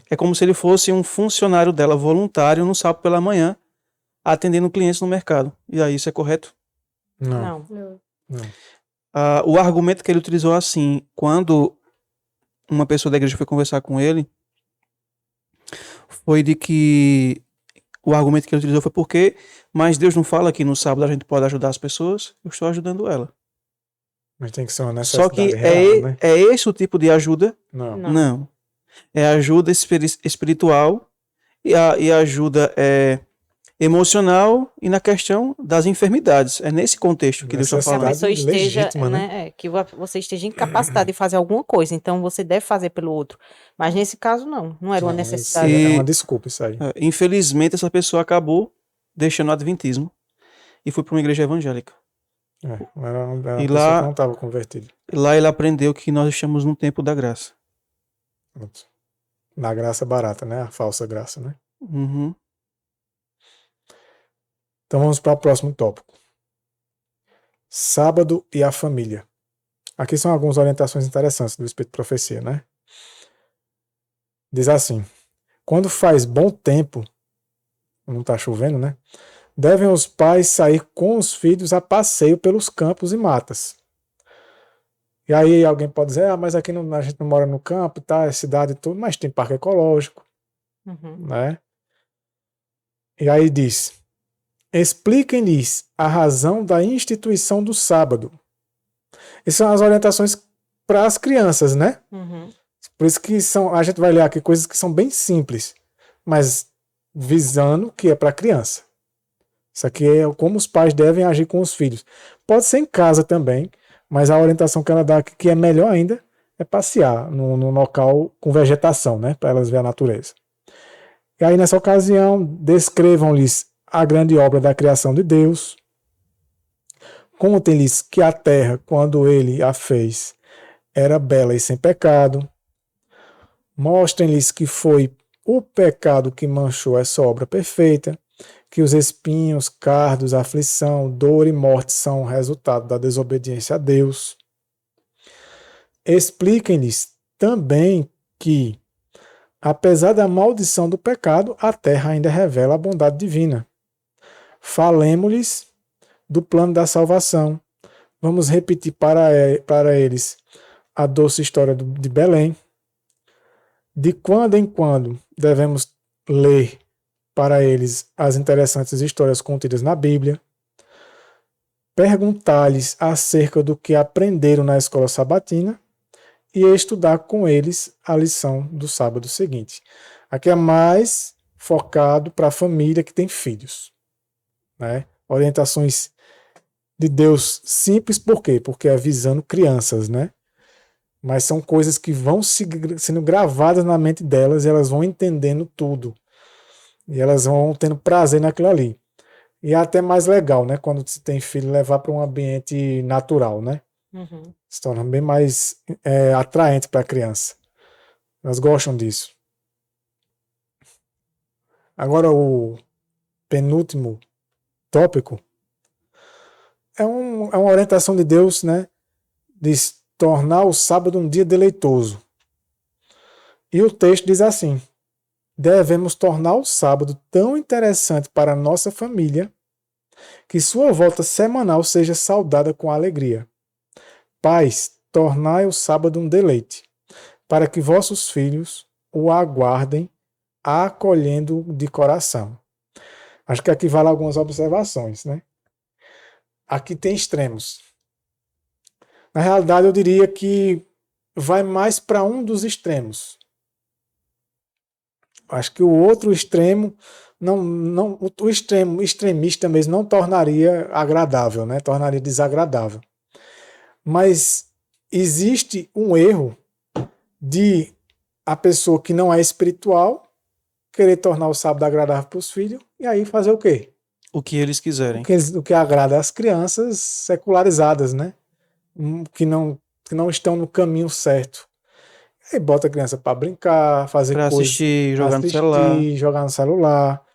É como se ele fosse um funcionário dela voluntário no sábado pela manhã, atendendo clientes no mercado. E aí, isso é correto?
Não,
Não.
Não.
O argumento que ele utilizou assim, quando uma pessoa da igreja foi conversar com ele, foi de que o argumento que ele utilizou foi porque, mas Deus não fala que no sábado a gente pode ajudar as pessoas, eu estou ajudando ela.
mas tem que ser uma
Só
necessidade
que
real, né?
é esse o tipo de ajuda?
Não.
Não. É ajuda espiritual e ajuda emocional e na questão das enfermidades. É nesse contexto que Deus está
Que a
falando.
Necessidade
pessoa esteja,
legítima, né?
né? Que você esteja incapacitado de fazer alguma coisa, então você deve fazer pelo outro. Mas nesse caso, não era uma
Não, isso
necessidade.
é uma
E,
desculpa isso aí.
infelizmente, essa pessoa acabou deixando o adventismo e foi para uma igreja evangélica.
Era uma
E
pessoa que não
lá,
estava convertida.
lá ele aprendeu que nós estamos no tempo da graça.
Pronto. Na graça barata, né? A falsa graça, né?
Uhum.
Então vamos para o próximo tópico. Sábado e a família. Aqui são algumas orientações interessantes do Espírito de Profecia, né? Diz assim: quando faz bom tempo, não está chovendo, né? Devem os pais sair com os filhos a passeio pelos campos e matas. E aí alguém pode dizer, mas aqui a gente não mora no campo, tá? É cidade e tudo, mas tem parque ecológico,
Uhum.
né? E aí diz: expliquem-lhes a razão da instituição do sábado. Essas são as orientações para as crianças, né?
Uhum.
Por isso que a gente vai ler aqui coisas que são bem simples, mas visando que é para criança. Isso aqui é como os pais devem agir com os filhos. Pode ser em casa também, mas a orientação que ela dá aqui, que é melhor ainda, é passear no local com vegetação, né? Para elas verem a natureza. E aí, nessa ocasião, descrevam-lhes a grande obra da criação de Deus. Contem-lhes que a terra, quando ele a fez, era bela e sem pecado. Mostrem-lhes que foi o pecado que manchou essa obra perfeita, que os espinhos, cardos, aflição, dor e morte são o resultado da desobediência a Deus. Expliquem-lhes também que, apesar da maldição do pecado, a terra ainda revela a bondade divina. Falemo-lhes do plano da salvação. Vamos repetir para eles a doce história de Belém. De quando em quando devemos ler para eles as interessantes histórias contidas na Bíblia. Perguntar-lhes acerca do que aprenderam na escola sabatina e estudar com eles a lição do sábado seguinte. Aqui é mais focado para a família que tem filhos, né? Orientações de Deus simples, por quê? Porque é visando crianças, né? Mas são coisas que vão sendo gravadas na mente delas e elas vão entendendo tudo. E elas vão tendo prazer naquilo ali. E é até mais legal, né? Quando você tem filho, levar para um ambiente natural, né?
Uhum.
Se torna bem mais atraente para a criança. Elas gostam disso. Agora, o penúltimo tópico é uma orientação de Deus, né? De tornar o sábado um dia deleitoso. E o texto diz assim: devemos tornar o sábado tão interessante para a nossa família que sua volta semanal seja saudada com alegria. Pais, tornai o sábado um deleite, para que vossos filhos o aguardem, acolhendo de coração. Acho que aqui vale algumas observações, né? Aqui tem extremos. Na realidade, eu diria que vai mais para um dos extremos. Acho que o outro extremo, o extremista mesmo não tornaria agradável, né? Tornaria desagradável. Mas existe um erro de a pessoa que não é espiritual querer tornar o sábado agradável para os filhos e aí fazer o quê?
O que eles quiserem.
O que agrada às crianças secularizadas, né? Que não estão no caminho certo. Aí bota a criança para brincar, fazer
Pra
coisas,
assistir, jogar no celular.
jogar no celular,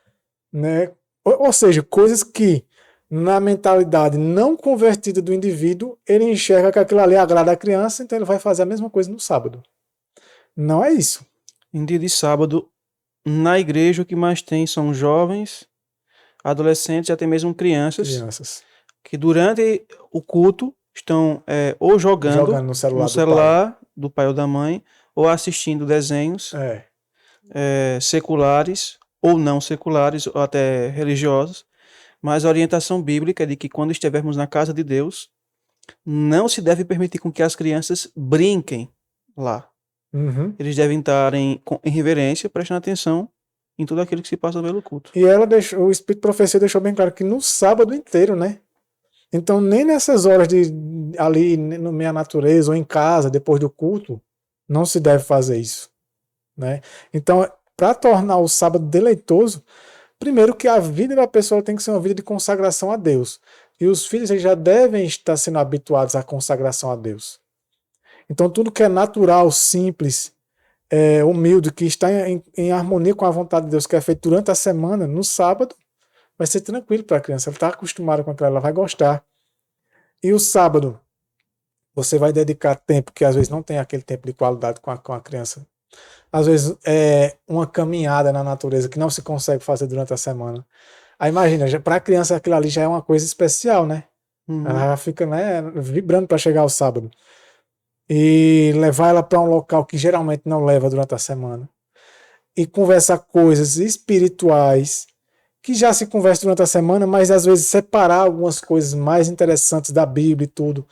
né? Ou seja, coisas que na mentalidade não convertida do indivíduo, ele enxerga que aquilo ali agrada a criança, então ele vai fazer a mesma coisa no sábado. Não é isso.
Em dia de sábado, na igreja, o que mais tem são jovens, adolescentes e até mesmo crianças. Que durante o culto estão ou jogando
no
no celular do pai ou da mãe, ou assistindo desenhos seculares ou não seculares, ou até religiosos. Mas a orientação bíblica é de que quando estivermos na casa de Deus, não se deve permitir com que as crianças brinquem lá.
Uhum.
Eles devem estar em reverência, prestando atenção em tudo aquilo que se passa pelo culto.
E o Espírito de Profecia deixou bem claro que no sábado inteiro, né? Então, nem nessas horas ali no meio da natureza ou em casa, depois do culto, não se deve fazer isso, né? Então, para tornar o sábado deleitoso, primeiro que a vida da pessoa tem que ser uma vida de consagração a Deus. E os filhos já devem estar sendo habituados à consagração a Deus. Então, tudo que é natural, simples, humilde, que está em harmonia com a vontade de Deus, que é feito durante a semana, no sábado, vai ser tranquilo para a criança. Ela está acostumada com aquilo, ela vai gostar. E o sábado, você vai dedicar tempo, que às vezes não tem aquele tempo de qualidade com a criança. Às vezes é uma caminhada na natureza que não se consegue fazer durante a semana. Aí imagina, para a criança aquilo ali já é uma coisa especial, né?
Uhum.
Ela já fica, né, vibrando para chegar ao sábado. E levar ela para um local que geralmente não leva durante a semana. E conversar coisas espirituais que já se conversa durante a semana, mas às vezes separar algumas coisas mais interessantes da Bíblia e tudo.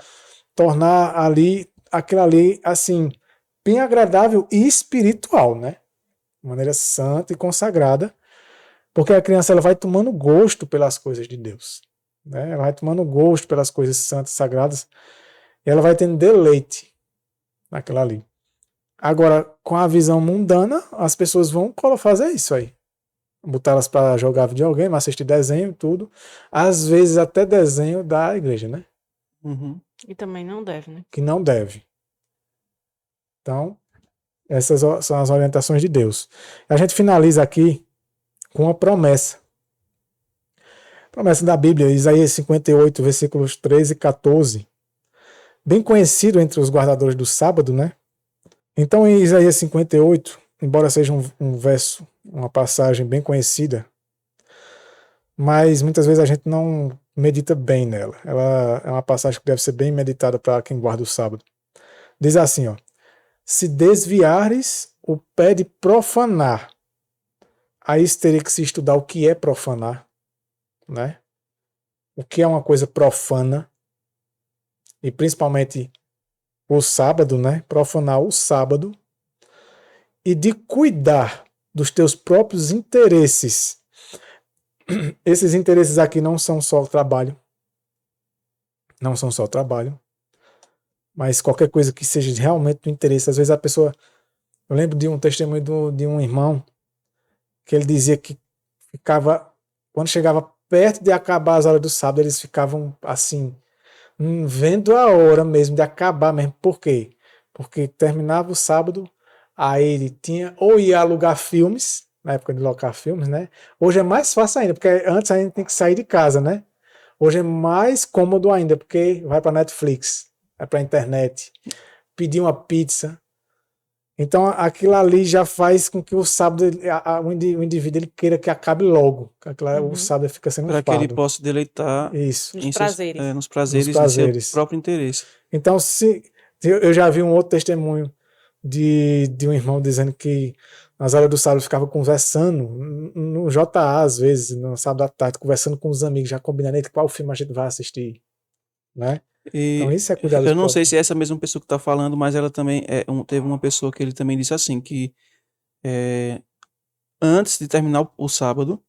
Tornar aquilo ali, assim, bem agradável e espiritual, né? De maneira santa e consagrada. Porque a criança ela vai tomando gosto pelas coisas de Deus, né? Ela vai tomando gosto pelas coisas santas, sagradas, e ela vai tendo deleite naquela ali. Agora, com a visão mundana, as pessoas vão fazer isso aí. Botar elas para jogar videogame, assistir desenho, tudo. Às vezes até desenho da igreja, né?
Uhum.
E também não deve, né?
Que não deve. Então, essas são as orientações de Deus. A gente finaliza aqui com uma promessa. Promessa da Bíblia, Isaías 58, versículos 13 e 14. Bem conhecido entre os guardadores do sábado, né? Então, em Isaías 58, embora seja um verso, uma passagem bem conhecida, mas muitas vezes a gente não medita bem nela. Ela é uma passagem que deve ser bem meditada para quem guarda o sábado. Diz assim, ó: se desviares o pé de profanar, aí teria que se estudar o que é profanar, né? O que é uma coisa profana, e principalmente o sábado, né? Profanar o sábado, e de cuidar dos teus próprios interesses. Esses interesses aqui não são só o trabalho, não são só o trabalho, mas qualquer coisa que seja realmente do interesse. Às vezes a pessoa, eu lembro de um testemunho de um irmão, que ele dizia que ficava, quando chegava perto de acabar as horas do sábado, eles ficavam assim, vendo a hora mesmo de acabar mesmo. Por quê? Porque terminava o sábado, aí ele tinha, ou ia alugar filmes, na época de locar filmes, né? Hoje é mais fácil ainda, porque antes a gente tem que sair de casa, né? Hoje é mais cômodo ainda, porque vai para Netflix, vai para a internet, pedir uma pizza. Então aquilo ali já faz com que o sábado, o indivíduo ele queira que acabe logo. O sábado fica sendo um
Para que ele
fardo.
possa deleitar
Isso.
Nos prazeres.
nos prazeres
Nos
de
prazeres.
seu próprio interesse.
Então, eu já vi um outro testemunho de um irmão dizendo que nas horas do sábado ficava conversando no JA, às vezes, no sábado à tarde, conversando com os amigos, já combinando qual filme a gente vai assistir, né? Então isso é cuidar dos
Eu não sei
próprios.
se é essa mesma pessoa que está falando, mas ela também teve uma pessoa que ele também disse assim, que antes de terminar o sábado,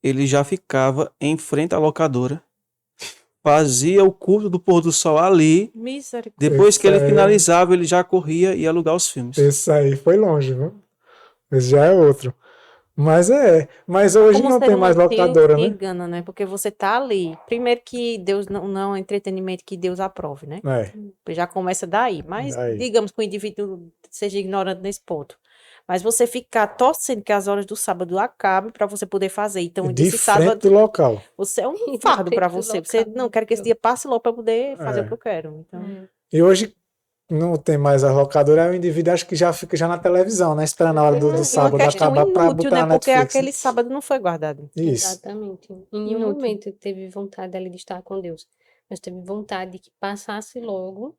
ele já ficava em frente à locadora, fazia o culto do pôr do sol ali,
Misericórdia.
depois que ele
Esse aí-
finalizava, ele já corria e ia alugar os filmes.
Esse aí foi longe, viu? Esse já é outro. Mas hoje
Como
não
ser
tem mais
humano
locadora,
te
né?
engana, né? Porque você tá ali. Primeiro que Deus não é um entretenimento que Deus aprove, né? Já começa daí. Mas digamos que o indivíduo seja ignorante nesse ponto. Mas você ficar torcendo que as horas do sábado acabem para você poder fazer. Então,
De
desse
frente
sábado,
do local.
você é um
De
fardo para
frente do
você.
local.
Você não quer que esse dia passe logo para poder fazer o que eu quero. Então,
E hoje não tem mais a locadora, o indivíduo acho que já fica já na televisão, né? Esperando a hora do
e uma
sábado
questão
acabar para
inútil,
botar
né?
na
Porque
Netflix.
aquele sábado não foi guardado.
Isso.
Exatamente. Em nenhum
Inútil.
momento ele teve vontade ali de estar com Deus, mas teve vontade de que passasse logo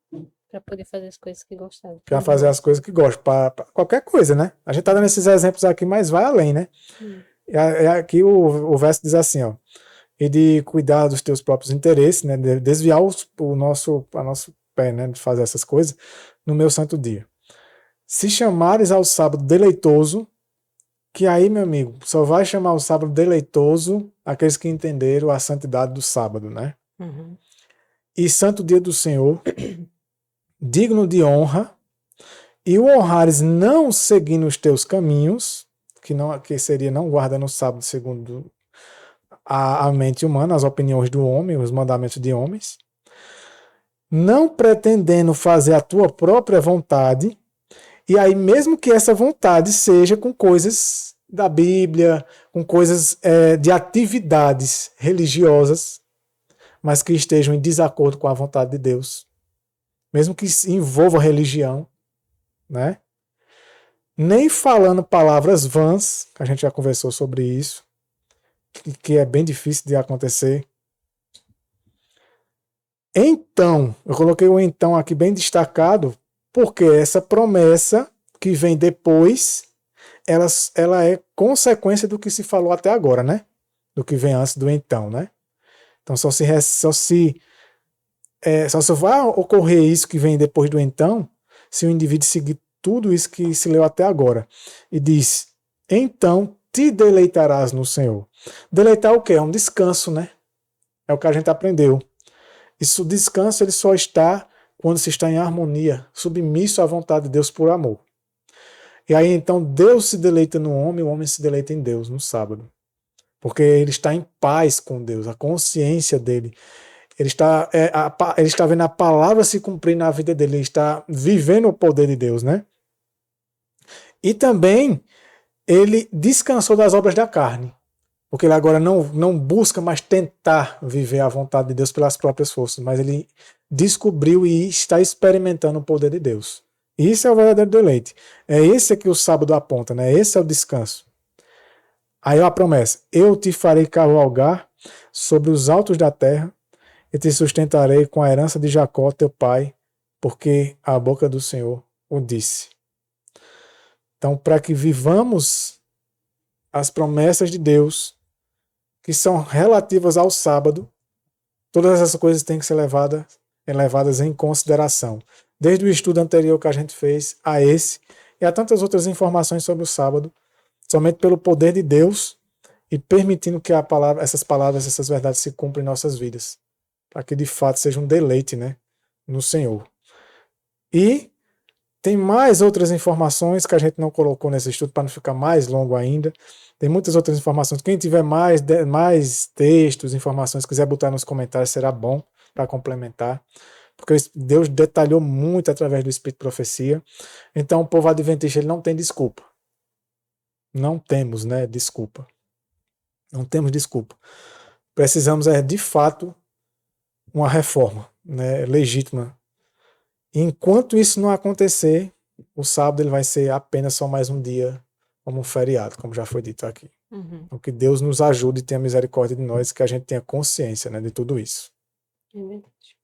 para poder fazer as coisas que gostava.
Para fazer as coisas que gosta, para qualquer coisa, né? A gente tá dando esses exemplos aqui, mas vai além, né? Aqui o verso diz assim, ó: e de cuidar dos teus próprios interesses, né? De desviar a nosso pé, né? De fazer essas coisas no meu santo dia. Se chamares ao sábado deleitoso, que aí, meu amigo, só vai chamar o sábado deleitoso aqueles que entenderam a santidade do sábado, né?
Uhum.
E santo dia do Senhor, digno de honra, e o honrares não seguindo os teus caminhos, que seria não guardando o sábado segundo a mente humana, as opiniões do homem, os mandamentos de homens, não pretendendo fazer a tua própria vontade, e aí mesmo que essa vontade seja com coisas da Bíblia, com coisas de atividades religiosas, mas que estejam em desacordo com a vontade de Deus, mesmo que envolva religião, né? Nem falando palavras vãs, que a gente já conversou sobre isso, que é bem difícil de acontecer. Então, eu coloquei o então aqui bem destacado, porque essa promessa que vem depois, ela é consequência do que se falou até agora, né? Do que vem antes do então, né? Então só vai ocorrer isso que vem depois do então, se o indivíduo seguir tudo isso que se leu até agora. E diz: então te deleitarás no Senhor. Deleitar o quê? É um descanso, né? É o que a gente aprendeu. Isso, o descanso, ele só está quando se está em harmonia, submisso à vontade de Deus por amor. E aí, então, Deus se deleita no homem, o homem se deleita em Deus no sábado. Porque ele está em paz com Deus, a consciência dele. Ele está vendo a palavra se cumprir na vida dele, ele está vivendo o poder de Deus, né? E também ele descansou das obras da carne, porque ele agora não busca mais tentar viver a vontade de Deus pelas próprias forças, mas ele descobriu e está experimentando o poder de Deus. Isso é o verdadeiro deleite. É esse que o sábado aponta, né? Esse é o descanso. Aí a promessa: eu te farei cavalgar sobre os altos da terra e te sustentarei com a herança de Jacó, teu pai, porque a boca do Senhor o disse. Então, para que vivamos as promessas de Deus, que são relativas ao sábado, todas essas coisas têm que ser levadas em consideração. Desde o estudo anterior que a gente fez a esse, e a tantas outras informações sobre o sábado, somente pelo poder de Deus e permitindo que essas palavras, essas verdades se cumpram em nossas vidas, para que de fato seja um deleite, né, no Senhor. E tem mais outras informações que a gente não colocou nesse estudo para não ficar mais longo ainda. Tem muitas outras informações. Quem tiver mais textos, informações, quiser botar nos comentários, será bom para complementar. Porque Deus detalhou muito através do Espírito de Profecia. Então o povo adventista ele não tem desculpa. Não temos, né, desculpa. Não temos desculpa. Precisamos, de fato, uma reforma, né, legítima. Enquanto isso não acontecer, o sábado ele vai ser apenas só mais um dia como um feriado, como já foi dito aqui. Então, que Deus nos ajude e tenha misericórdia de nós, que a gente tenha consciência, né, de tudo isso.
É verdade.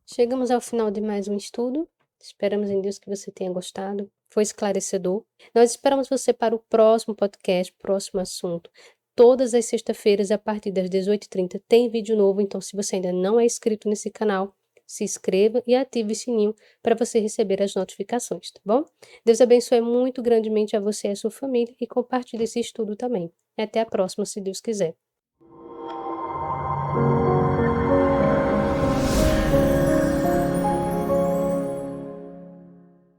Chegamos ao final de mais um estudo. Esperamos em Deus que você tenha gostado. Foi esclarecedor. Nós esperamos você para o próximo podcast, próximo assunto. Todas as sextas-feiras, a partir das 18h30, tem vídeo novo. Então, se você ainda não é inscrito nesse canal, se inscreva e ative o sininho para você receber as notificações, tá bom? Deus abençoe muito grandemente a você e a sua família e compartilhe esse estudo também. Até a próxima, se Deus quiser.